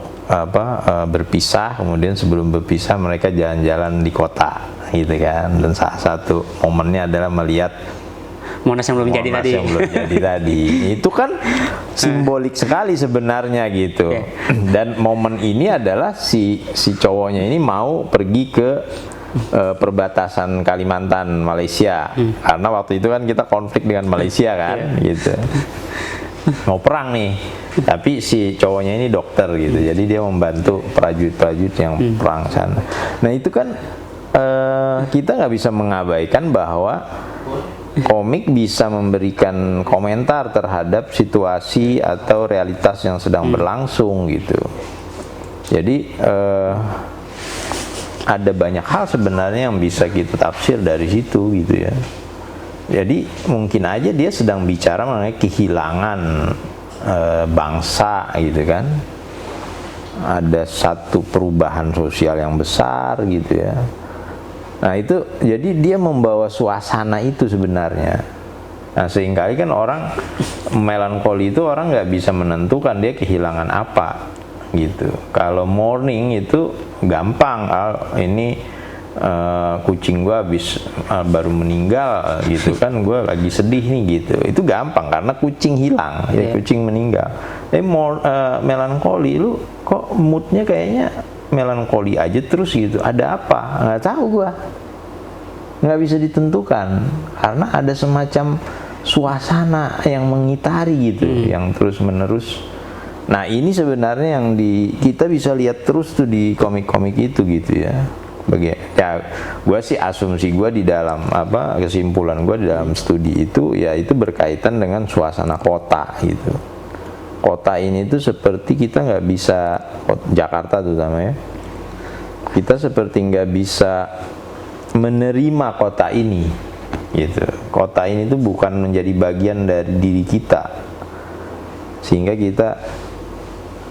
berpisah, kemudian sebelum berpisah mereka jalan-jalan di kota gitu kan. Dan salah satu momennya adalah melihat Monas yang belum jadi tadi. Itu kan simbolik sekali sebenarnya gitu. Dan momen ini adalah si cowoknya ini mau pergi ke perbatasan Kalimantan, Malaysia. Karena waktu itu kan kita konflik dengan Malaysia kan, gitu. Mau perang nih. Tapi si cowoknya ini dokter gitu. Jadi dia membantu prajurit-prajurit yang perang sana. Nah, itu kan kita nggak bisa mengabaikan bahwa komik bisa memberikan komentar terhadap situasi atau realitas yang sedang berlangsung gitu. Jadi ada banyak hal sebenarnya yang bisa kita tafsir dari situ gitu ya. Jadi mungkin aja dia sedang bicara mengenai kehilangan bangsa gitu kan. Ada satu perubahan sosial yang besar gitu ya. Nah, itu jadi dia membawa suasana itu sebenarnya. Nah, seringkali kan orang melankoli itu orang nggak bisa menentukan dia kehilangan apa gitu. Kalau mourning itu gampang, ini kucing gua habis baru meninggal gitu kan, gua lagi sedih nih gitu. Itu gampang karena kucing hilang, ya kucing meninggal. Melankoli, lu kok moodnya kayaknya melankoli aja terus gitu, ada apa? Nggak tahu gua, nggak bisa ditentukan karena ada semacam suasana yang mengitari gitu, yang terus menerus. Nah, ini sebenarnya yang kita bisa lihat terus tuh di komik-komik itu gitu ya. Gua sih asumsi gua di dalam kesimpulan gua di dalam studi itu ya itu berkaitan dengan suasana kota gitu. Kota ini tuh seperti kita nggak bisa, Jakarta terutama ya, kita seperti nggak bisa menerima kota ini gitu. Kota ini tuh bukan menjadi bagian dari diri kita, sehingga kita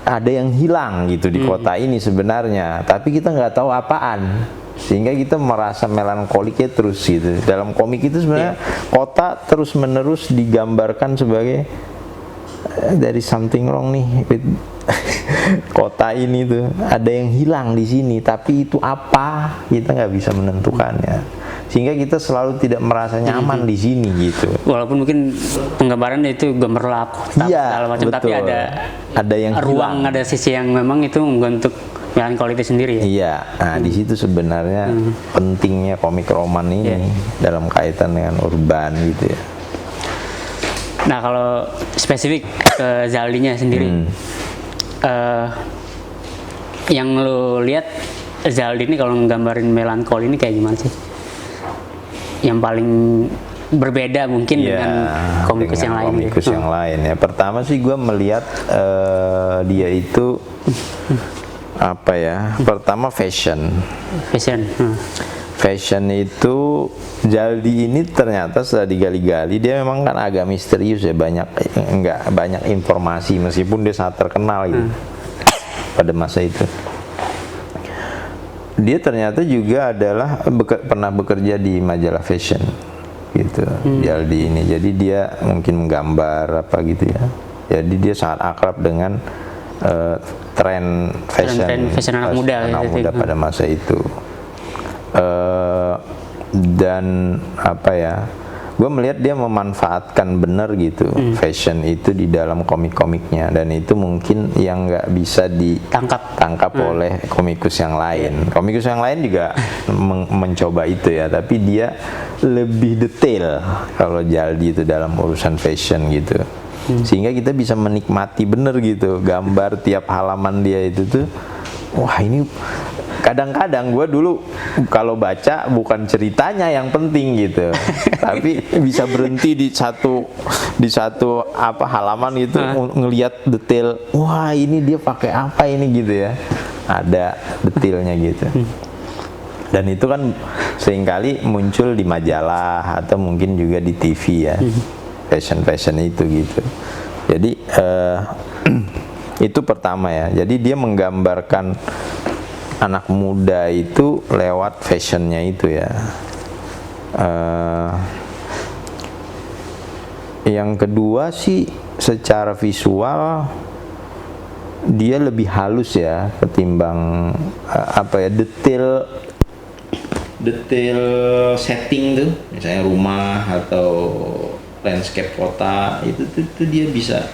ada yang hilang gitu di kota ini sebenarnya, tapi kita nggak tahu apaan sehingga kita merasa melankoliknya terus gitu. Dalam komik itu sebenarnya kota terus menerus digambarkan sebagai dari something wrong nih with kota ini tuh, ada yang hilang di sini, tapi itu apa kita nggak bisa menentukannya, sehingga kita selalu tidak merasa nyaman di sini gitu. Walaupun mungkin penggambarannya itu gemerlap, segala macam, tapi ada yang ruang, hilang. ada sisi yang memang itu membentuk melankolik itu sendiri ya. Iya, nah di situ sebenarnya pentingnya komik roman ini dalam kaitan dengan urban gitu ya. Nah kalau spesifik ke Zaldinya sendiri, yang lo lihat Zaldi ini kalau nggambarin melankoli ini kayak gimana sih? Yang paling berbeda mungkin dengan komikus yang lain. Komikus yang lain ya. Pertama sih gue melihat dia itu apa ya? Pertama fashion. Fashion itu Zaldi ini ternyata setelah digali-gali dia memang kan agak misterius ya, nggak banyak informasi meskipun dia sangat terkenal gitu pada masa itu. Dia ternyata juga adalah pernah bekerja di majalah fashion gitu, Zaldi ini. Jadi dia mungkin menggambar apa gitu ya. Jadi dia sangat akrab dengan tren fashion anak muda pada masa itu. Dan apa ya, gue melihat dia memanfaatkan benar gitu fashion itu di dalam komik-komiknya, dan itu mungkin yang nggak bisa ditangkap oleh komikus yang lain. Komikus yang lain juga mencoba itu ya, tapi dia lebih detail kalau Zaldi itu dalam urusan fashion gitu, sehingga kita bisa menikmati bener gitu gambar tiap halaman dia itu tuh. Wah, ini kadang-kadang gue dulu kalau baca bukan ceritanya yang penting gitu, tapi bisa berhenti di satu apa halaman gitu, ngelihat detail. Wah, ini dia pakai apa ini gitu ya, ada detailnya gitu. Dan itu kan seringkali muncul di majalah atau mungkin juga di TV ya, fashion itu gitu. Jadi itu pertama ya. Jadi dia menggambarkan anak muda itu lewat fashionnya itu ya. Yang kedua sih secara visual dia lebih halus ya ketimbang apa ya, detail setting tuh, misalnya rumah atau landscape kota itu dia bisa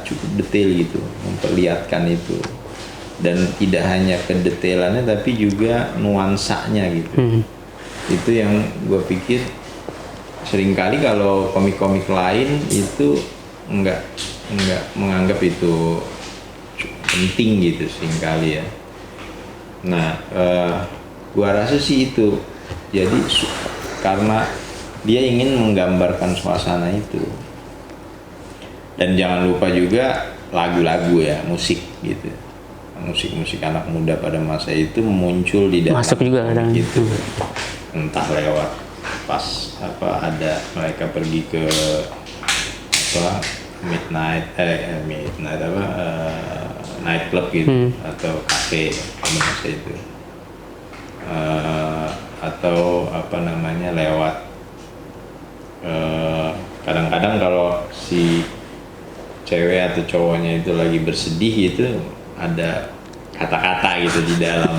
cukup detail gitu memperlihatkan itu, dan tidak hanya kedetailannya tapi juga nuansanya gitu. Itu yang gue pikir seringkali kalau komik-komik lain itu enggak menganggap itu penting gitu seringkali ya. Nah, gue rasa sih itu jadi karena dia ingin menggambarkan suasana itu. Dan jangan lupa juga lagu-lagu ya, musik gitu. Musik anak muda pada masa itu muncul di dalam masuk juga kadang gitu. Entah lewat pas ada mereka pergi ke night club gitu, atau kafe pada masa itu. Atau lewat kadang-kadang kalau si cewek atau cowoknya itu lagi bersedih gitu, ada kata-kata gitu di dalam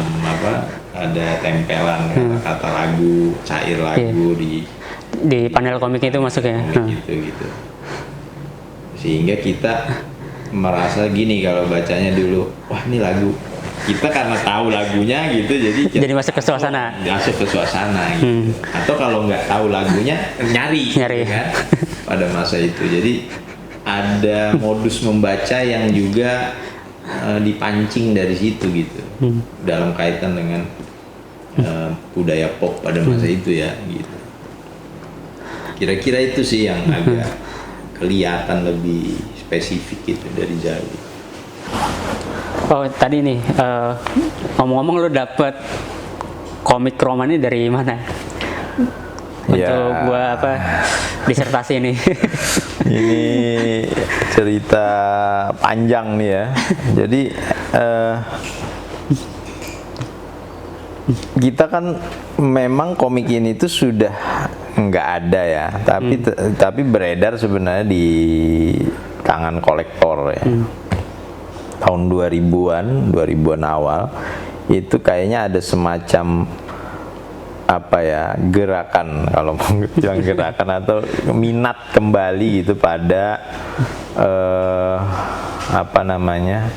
ada tempelan kata-kata lagu, cair lagu di panel komiknya itu masuk ya. Gitu. Sehingga kita merasa gini kalau bacanya dulu, wah ini lagu kita karena tahu lagunya gitu, jadi masuk ke suasana. Gitu. Atau kalau nggak tahu lagunya nyari. Gitu kan pada masa itu. Jadi ada modus membaca yang juga dipancing dari situ gitu, dalam kaitan dengan budaya pop pada masa itu ya gitu. Kira-kira itu sih yang agak kelihatan lebih spesifik gitu dari Zaldi. Oh tadi nih ngomong-ngomong, lu dapet komik romannya dari mana? Untuk gua disertasi ini. Ini cerita panjang nih ya. Jadi kita kan memang komik ini tuh sudah nggak ada ya, tapi beredar sebenarnya di kalangan kolektor ya. Tahun 2000-an awal itu kayaknya ada semacam apa ya, gerakan, kalau mau bilang gerakan atau minat kembali gitu pada apa namanya,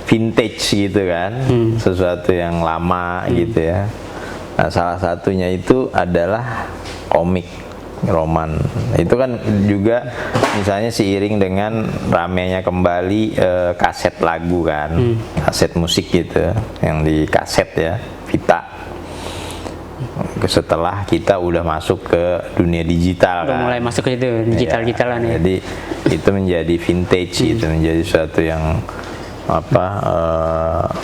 vintage gitu kan, sesuatu yang lama gitu ya. Nah, salah satunya itu adalah komik roman. Itu kan juga misalnya seiring dengan ramenya kembali kaset lagu kan, kaset musik gitu, yang di kaset ya, Vita. Setelah kita udah masuk ke dunia digital kan, mulai masuk ke itu digital-digitalan ya. Jadi itu menjadi vintage, itu menjadi sesuatu yang apa,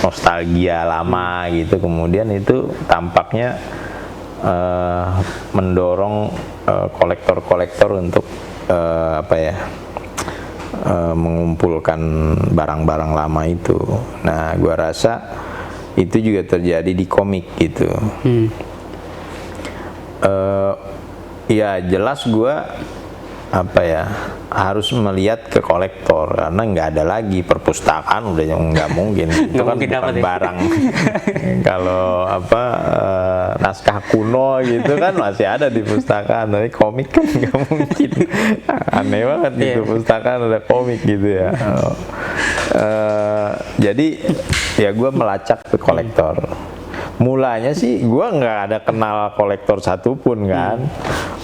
nostalgia lama gitu. Kemudian itu tampaknya mendorong kolektor-kolektor untuk apa ya, mengumpulkan barang-barang lama itu. Nah, gua rasa itu juga terjadi di komik gitu. Ya jelas gua apa ya, harus melihat ke kolektor karena nggak ada lagi, perpustakaan udah nggak mungkin. Itu kan bukan barang. Kalau apa, naskah kuno gitu kan masih ada di pustakaan, tapi komik kan nggak mungkin. Aneh banget gitu, pustakaan ada komik gitu ya. Jadi ya gue melacak ke kolektor. Mulanya sih gue nggak ada kenal kolektor satupun kan.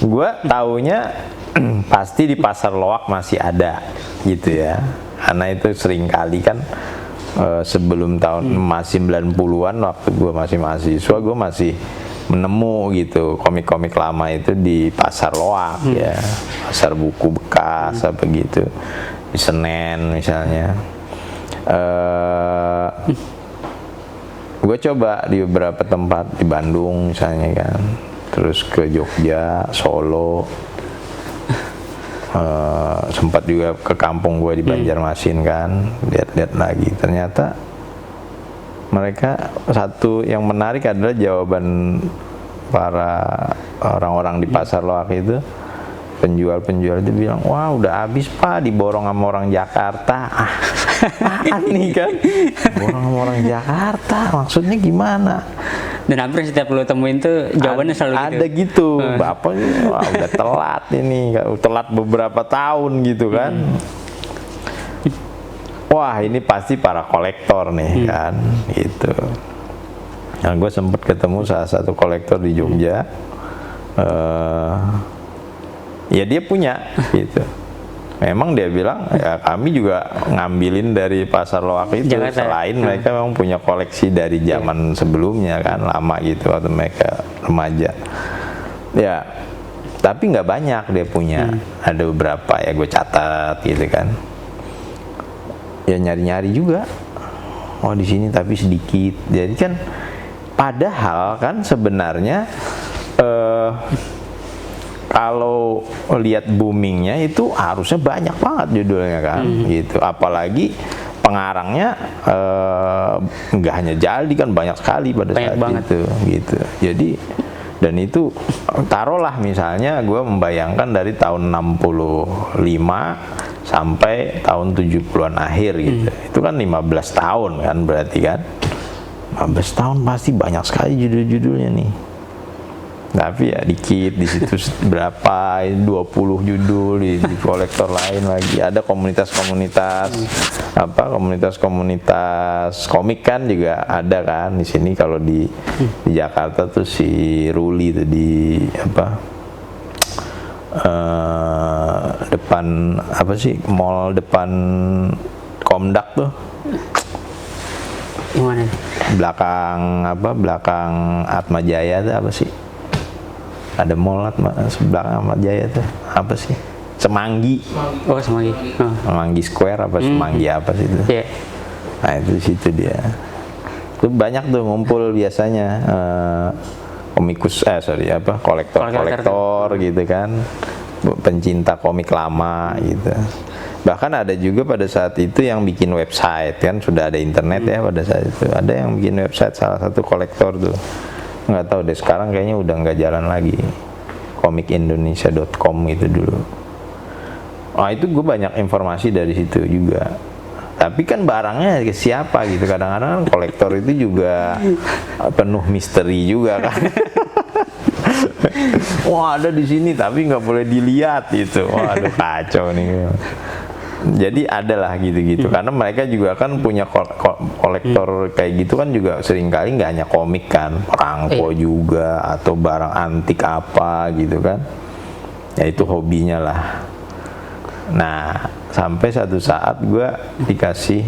Gue taunya pasti di pasar loak masih ada gitu ya, karena itu sering kali kan sebelum tahun masih 90-an, waktu gue masih mahasiswa, gue masih menemu gitu komik-komik lama itu di pasar loak ya, pasar buku bekas apa gitu, di Senen misalnya. Gue coba di beberapa tempat di Bandung misalnya kan, terus ke Jogja, Solo, sempat juga ke kampung gue di Banjarmasin kan, lihat-lihat lagi. Ternyata mereka, satu yang menarik adalah jawaban para orang-orang di pasar loak itu, penjual-penjual itu bilang, wah udah habis pak, diborong sama orang Jakarta. Apaan nih kan, borong sama orang Jakarta, maksudnya gimana? Dan hampir setiap lo temuin tuh jawabannya selalu ada gitu. Bapak wah, udah telat ini, telat beberapa tahun gitu kan. Wah ini pasti para kolektor nih kan gitu. Nah, gue sempet ketemu salah satu kolektor di Jogja. Ya dia punya gitu. Memang dia bilang ya kami juga ngambilin dari pasar loak itu, Jakarta. Selain mereka memang punya koleksi dari zaman sebelumnya kan, lama gitu waktu mereka remaja. Ya, tapi nggak banyak dia punya. Ada beberapa ya gue catat gitu kan. Ya nyari-nyari juga. Oh di sini tapi sedikit. Jadi kan padahal kan sebenarnya kalau lihat boomingnya itu harusnya banyak banget judulnya kan, gitu. Apalagi pengarangnya nggak hanya Jaldi kan, banyak sekali pada saat itu, gitu. Jadi dan itu taruhlah misalnya gue membayangkan dari tahun 65 sampai tahun 70-an akhir gitu. Itu kan 15 tahun kan berarti kan. 15 tahun pasti banyak sekali judul-judulnya nih. Tapi ya dikit di situ berapa 20 judul di kolektor lain lagi. Ada komunitas-komunitas apa, komunitas komik kan juga ada kan di sini. Kalau di Jakarta tuh si Ruli tuh di apa, depan apa sih, mall depan Komdak tuh. Gimana? Belakang Atma Jaya tuh apa sih? Ada mall belakang Ahmad Jaya tuh apa sih? Semanggi. Oh Semanggi. Semanggi Square apa Semanggi apa sih itu? Yeah. Nah itu situ dia. Itu banyak tuh ngumpul biasanya komikus kolektor gitu kan, pencinta komik lama gitu. Bahkan ada juga pada saat itu yang bikin website, kan sudah ada internet ya pada saat itu. Ada yang bikin website, salah satu kolektor tuh. Nggak tahu deh, sekarang kayaknya udah nggak jalan lagi. Komikindonesia.com itu dulu. Itu gue banyak informasi dari situ juga. Tapi kan barangnya ke siapa gitu. Kadang-kadang kolektor itu juga penuh misteri juga kan. Wah, ada di sini tapi nggak boleh dilihat gitu. Wah, aduh kacau nih. Jadi adalah gitu-gitu, karena mereka juga kan punya kolektor kayak gitu kan juga seringkali nggak hanya komik kan, perangko juga atau barang antik apa gitu kan. Ya itu hobinya lah. Nah, sampai satu saat gue dikasih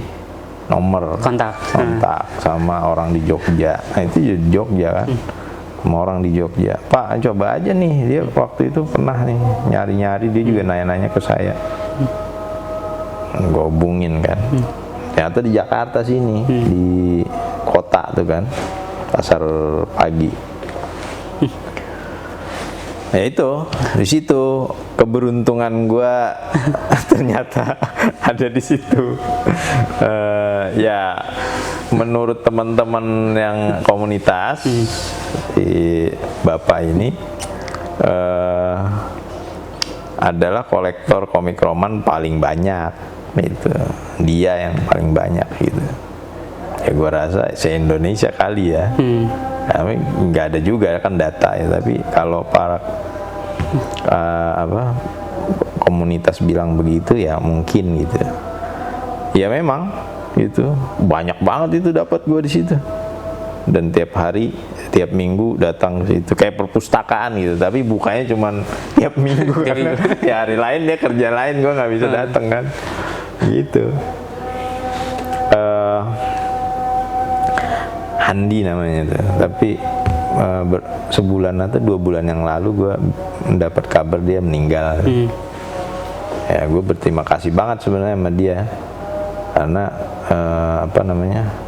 nomor kontak sama orang di Jogja. Nah, itu di Jogja kan. Sama orang di Jogja. Pak, coba aja nih, dia waktu itu pernah nih nyari-nyari, dia juga nanya-nanya ke saya. Gue hubungin kan, ternyata di Jakarta sini, di kota tuh kan, pasar pagi. Ya itu, di situ keberuntungan gue ternyata ada di situ. Ya, menurut teman-teman yang komunitas, si bapak ini adalah kolektor komik roman paling banyak. Itu dia yang paling banyak gitu. Ya gue rasa se-Indonesia kali ya. Tapi nggak ada juga kan data ya, tapi kalau para komunitas bilang begitu ya mungkin gitu. Ya memang itu banyak banget itu dapat gue di situ. Dan tiap hari, tiap minggu datang ke situ kayak perpustakaan gitu, tapi bukanya cuman tiap minggu karena ya hari lain dia kerja lain, gue nggak bisa datang kan gitu. Handi namanya tuh, tapi sebulan atau 2 bulan yang lalu gue mendapat kabar dia meninggal. Ya gue berterima kasih banget sebenarnya sama dia, karena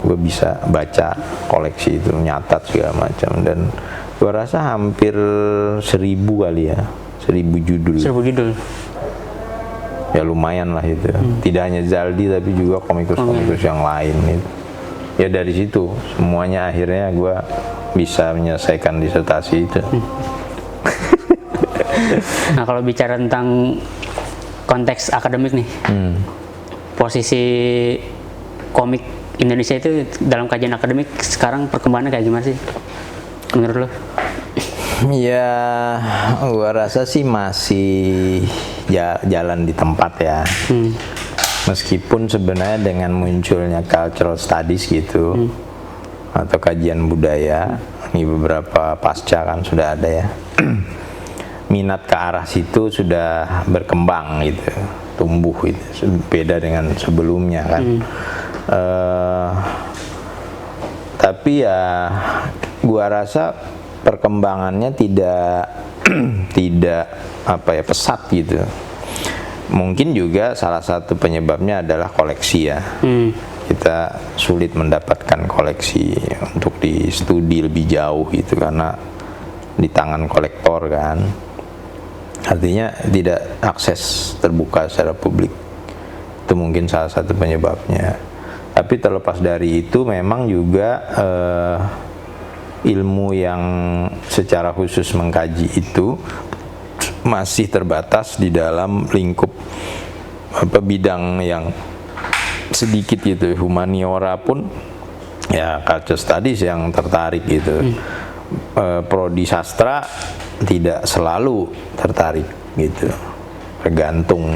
gue bisa baca koleksi itu, nyatat segala macam, dan gue rasa hampir 1000 kali ya, 1000 judul. 1000 judul. Ya lumayan lah itu. Tidak hanya Zaldi tapi juga komikus-komikus yang lain gitu. Ya dari situ semuanya akhirnya gue bisa menyelesaikan disertasi itu. Nah, kalau bicara tentang konteks akademik nih, posisi komik Indonesia itu dalam kajian akademik sekarang perkembangannya kayak gimana sih menurut lo? Ya, gua rasa sih masih jalan di tempat ya. Meskipun sebenarnya dengan munculnya cultural studies gitu, atau kajian budaya, ini beberapa pasca kan sudah ada ya. Minat ke arah situ sudah berkembang gitu, tumbuh gitu, beda dengan sebelumnya kan. Tapi ya gua rasa perkembangannya tidak pesat gitu. Mungkin juga salah satu penyebabnya adalah koleksi ya. Kita sulit mendapatkan koleksi untuk di studi lebih jauh gitu, karena di tangan kolektor kan. Artinya tidak akses terbuka secara publik. Itu mungkin salah satu penyebabnya. Tapi terlepas dari itu, memang juga ilmu yang secara khusus mengkaji itu masih terbatas di dalam lingkup bidang yang sedikit gitu. Humaniora pun ya culture studies yang tertarik gitu. Prodi sastra tidak selalu tertarik gitu, tergantung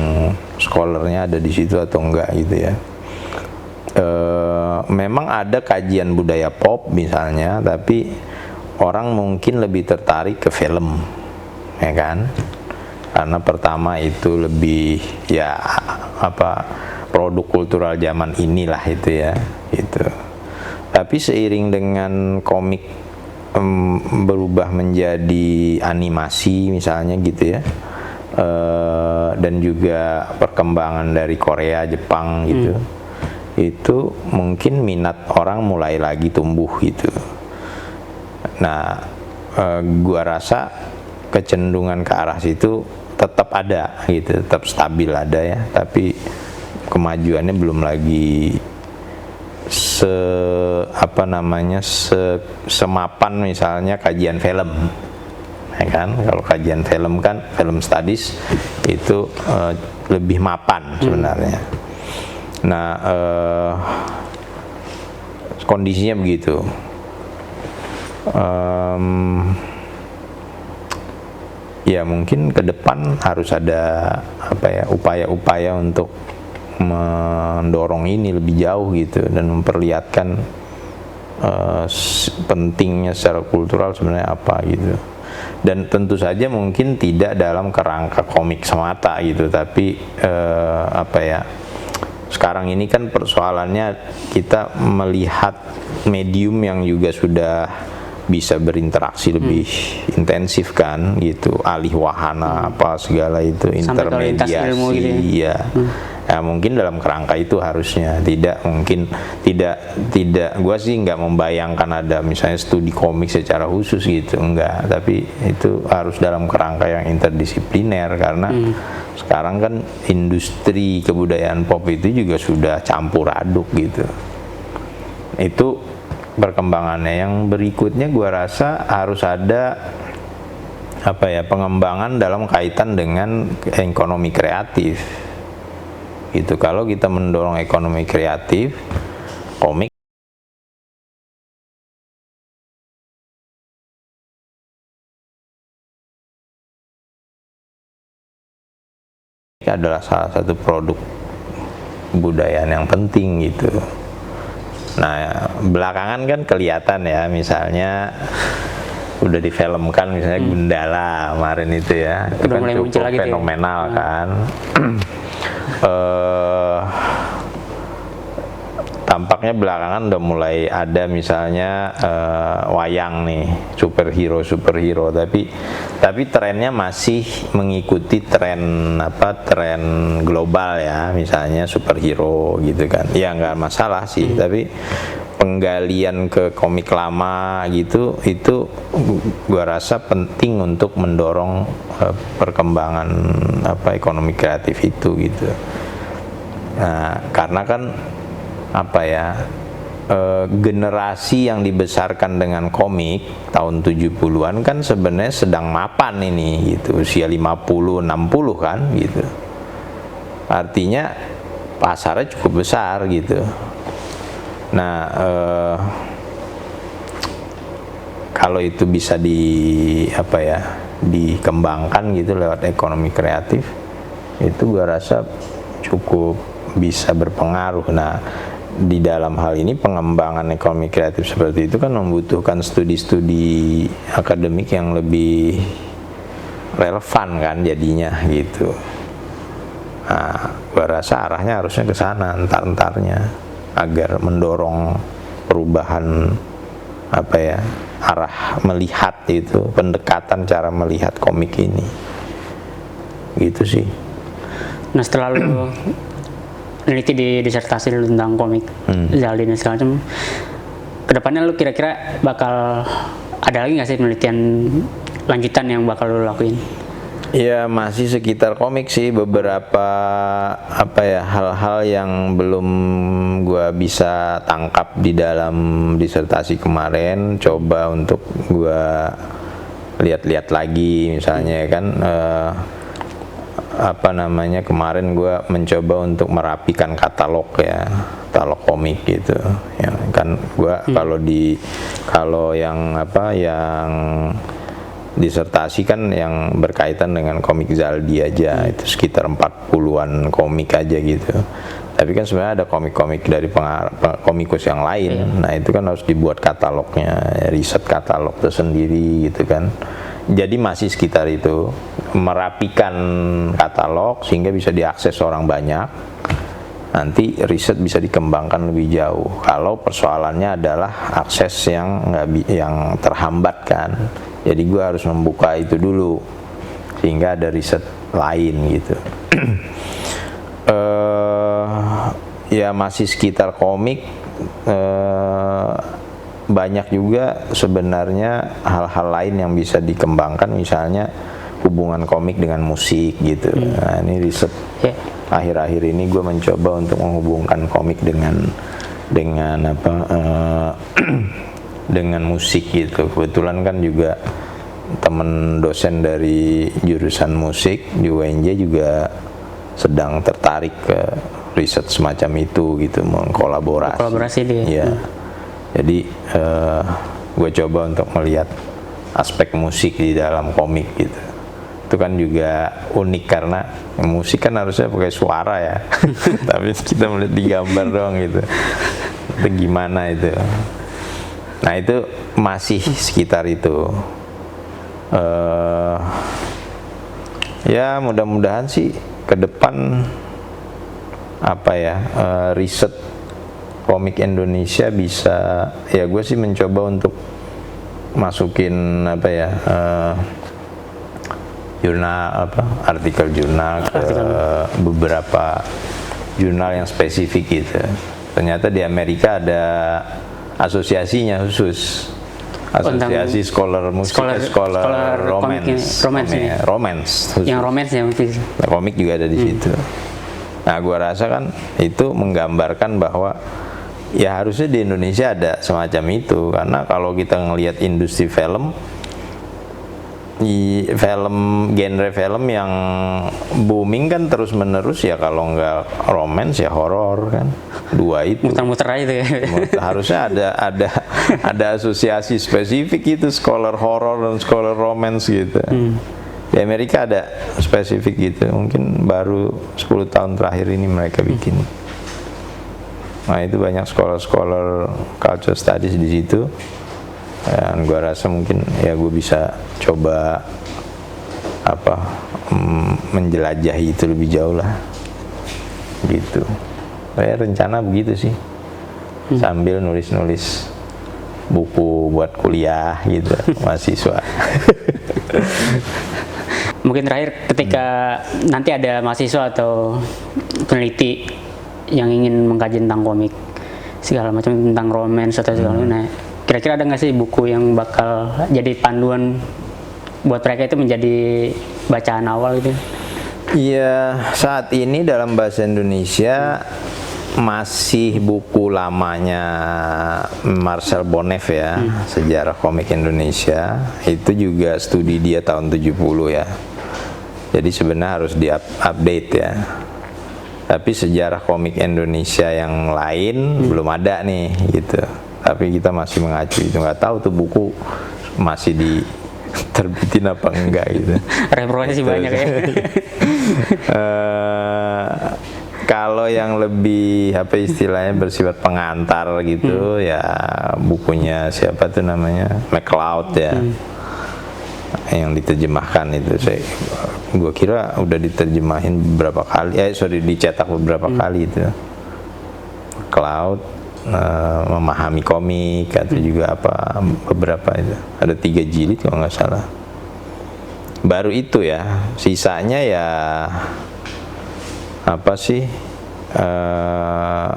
scholarnya ada di situ atau enggak gitu ya. Memang ada kajian budaya pop misalnya, tapi orang mungkin lebih tertarik ke film, ya kan? Karena pertama itu lebih ya produk kultural zaman inilah itu ya, gitu. Tapi seiring dengan komik berubah menjadi animasi misalnya gitu ya, dan juga perkembangan dari Korea, Jepang gitu, itu mungkin minat orang mulai lagi tumbuh gitu. Nah, gua rasa kecenderungan ke arah situ tetap ada gitu, tetap stabil ada ya, tapi kemajuannya belum lagi semapan misalnya kajian film, ya kan? Kalau kajian film kan film studies itu lebih mapan sebenarnya. Nah, kondisinya begitu. Ya mungkin ke depan harus ada upaya-upaya untuk mendorong ini lebih jauh gitu dan memperlihatkan pentingnya secara kultural sebenarnya apa gitu. Dan tentu saja mungkin tidak dalam kerangka komik semata gitu, tapi sekarang ini kan persoalannya kita melihat medium yang juga sudah bisa berinteraksi lebih intensif kan gitu, alih wahana apa segala itu, intermediasi gitu ya. Ya mungkin dalam kerangka itu harusnya tidak gua sih nggak membayangkan ada misalnya studi komik secara khusus gitu, enggak, tapi itu harus dalam kerangka yang interdisipliner karena sekarang kan industri kebudayaan pop itu juga sudah campur aduk gitu. Itu perkembangannya. Yang berikutnya gua rasa harus ada pengembangan dalam kaitan dengan ekonomi kreatif gitu. Kalau kita mendorong ekonomi kreatif, komik adalah salah satu produk kebudayaan yang penting gitu. Nah, belakangan kan kelihatan ya, misalnya udah difilmkan misalnya Gundala kemarin itu ya, itu kan cukup fenomenal kan. Tampaknya belakangan udah mulai ada misalnya wayang nih superhero, tapi trennya masih mengikuti tren global ya, misalnya superhero gitu kan. Ya nggak masalah sih, tapi penggalian ke komik lama gitu itu gua rasa penting untuk mendorong perkembangan ekonomi kreatif itu gitu. Nah, karena kan generasi yang dibesarkan dengan komik tahun 70-an kan sebenarnya sedang mapan ini gitu, usia 50 60 kan gitu. Artinya pasarnya cukup besar gitu. Nah, kalau itu bisa dikembangkan gitu lewat ekonomi kreatif, itu gua rasa cukup bisa berpengaruh. Nah, di dalam hal ini pengembangan ekonomi kreatif seperti itu kan membutuhkan studi-studi akademik yang lebih relevan kan jadinya gitu. Nah, gua rasa arahnya harusnya ke sana entar-entarnya agar mendorong perubahan arah melihat itu, pendekatan cara melihat komik ini gitu sih. Nah, setelah lu meneliti di disertasi lu tentang komik Zaldi dan segala macam, kedepannya lu kira-kira bakal ada lagi nggak sih penelitian lanjutan yang bakal lu lakuin? Ya masih sekitar komik sih, beberapa hal-hal yang belum gua bisa tangkap di dalam disertasi kemarin, coba untuk gua lihat-lihat lagi misalnya kan kemarin gua mencoba untuk merapikan katalog komik gitu ya kan. Gua kalau yang disertasi kan yang berkaitan dengan komik Zaldi aja, itu sekitar 40-an komik aja gitu. Tapi kan sebenarnya ada komik-komik dari komikus yang lain. Nah, itu kan harus dibuat katalognya, riset katalog tersendiri gitu kan. Jadi masih sekitar itu, merapikan katalog sehingga bisa diakses orang banyak. Nanti riset bisa dikembangkan lebih jauh. Kalau persoalannya adalah akses yang terhambat kan. Jadi gue harus membuka itu dulu sehingga ada riset lain gitu. Ya masih sekitar komik, banyak juga sebenarnya hal-hal lain yang bisa dikembangkan, misalnya hubungan komik dengan musik gitu. Nah, ini riset Ya. akhir-akhir ini gue mencoba untuk menghubungkan komik dengan apa dengan musik gitu. Kebetulan kan juga temen dosen dari jurusan musik di UNJ juga sedang tertarik ke riset semacam itu gitu, Kolaborasi dia. ya. Jadi gue coba untuk melihat aspek musik di dalam komik gitu. Itu kan juga unik karena musik kan harusnya pakai suara ya, tapi kita melihat di gambar doang gitu. Itu gimana itu? Nah itu masih sekitar itu. Ya mudah-mudahan sih ke depan apa ya, riset komik Indonesia bisa, ya gue sih mencoba untuk masukin apa ya, jurnal apa, artikel jurnal ke beberapa jurnal yang spesifik gitu. Ternyata di Amerika ada asosiasinya khusus, asosiasi scholar musik, scholar romance, romance, yang romance ya mungkin. komik juga ada di situ. Nah, gua rasa kan itu menggambarkan bahwa ya harusnya di Indonesia ada semacam itu, karena kalau kita ngelihat industri film, genre film yang booming kan terus menerus ya, kalau nggak romance ya horor kan, dua itu Muter-muter aja tuh ya. harusnya ada asosiasi spesifik itu, scholar horror dan scholar romance gitu. Di Amerika ada spesifik gitu, mungkin baru 10 tahun terakhir ini mereka bikin. Nah itu banyak scholar culture studies di situ, dan gue rasa mungkin ya gue bisa coba apa, menjelajahi itu lebih jauh lah gitu. Saya rencana begitu sih, sambil nulis buku buat kuliah gitu mahasiswa. Mungkin terakhir, ketika nanti ada mahasiswa atau peneliti yang ingin mengkaji tentang komik segala macam, tentang romance atau segala macam, nah kira-kira ada nggak sih buku yang bakal jadi panduan buat mereka itu menjadi bacaan awal gitu? Iya, saat ini dalam bahasa Indonesia masih buku lamanya Marcel Bonneff ya, Sejarah Komik Indonesia. Itu juga studi dia tahun 70 ya. Jadi sebenarnya harus di-update ya. Tapi sejarah komik Indonesia yang lain belum ada nih gitu. Tapi kita masih mengacu itu, nggak tahu tuh buku masih diterbitin apa enggak gitu. Referensi banyak ya. Kalau yang lebih apa istilahnya bersifat pengantar gitu ya, bukunya siapa tuh namanya, MacLeod ya, yang diterjemahkan itu. Gue kira udah diterjemahin beberapa kali, dicetak beberapa kali itu. MacLeod, memahami komik atau juga apa, beberapa itu ada 3 jilid kalau nggak salah. Baru itu ya, sisanya ya apa sih,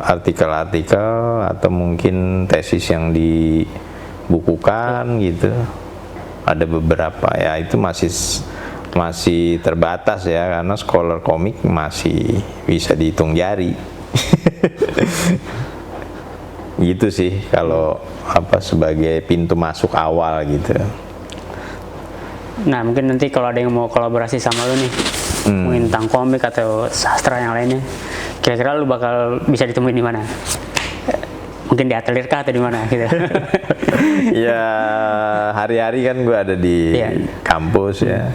artikel-artikel atau mungkin tesis yang dibukukan gitu. Ada beberapa ya, itu masih terbatas ya, karena scholar komik masih bisa dihitung jari. Gitu sih kalau apa, sebagai pintu masuk awal gitu. Nah mungkin nanti kalau ada yang mau kolaborasi sama lu nih, mungkin tentang komik atau sastra yang lainnya, kira-kira lu bakal bisa ditemuin di mana? Mungkin di atelier kah atau di mana gitu? Ya hari-hari kan gue ada di kampus ya.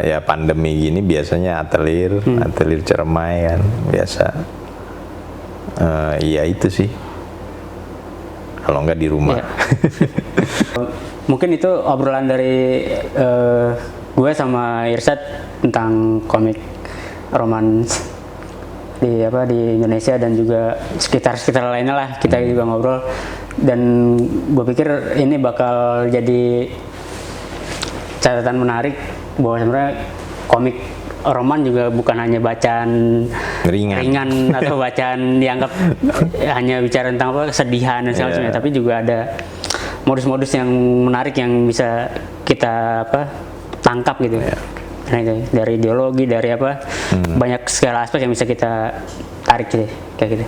Ya pandemi gini biasanya atelier Cermai kan biasa. Iya itu sih. Kalau nggak di rumah. Mungkin itu obrolan dari gue sama Irsyad tentang komik romance di Indonesia dan juga sekitar lainnya lah. Kita juga ngobrol, dan gue pikir ini bakal jadi catatan menarik bahwa sebenarnya komik roman juga bukan hanya bacaan ringan atau bacaan dianggap hanya bicara tentang kesedihan dan segala macamnya, tapi juga ada modus-modus yang menarik yang bisa kita tangkap gitu. Nah itu dari ideologi, dari apa, banyak segala aspek yang bisa kita tarik gitu, kayak gitu.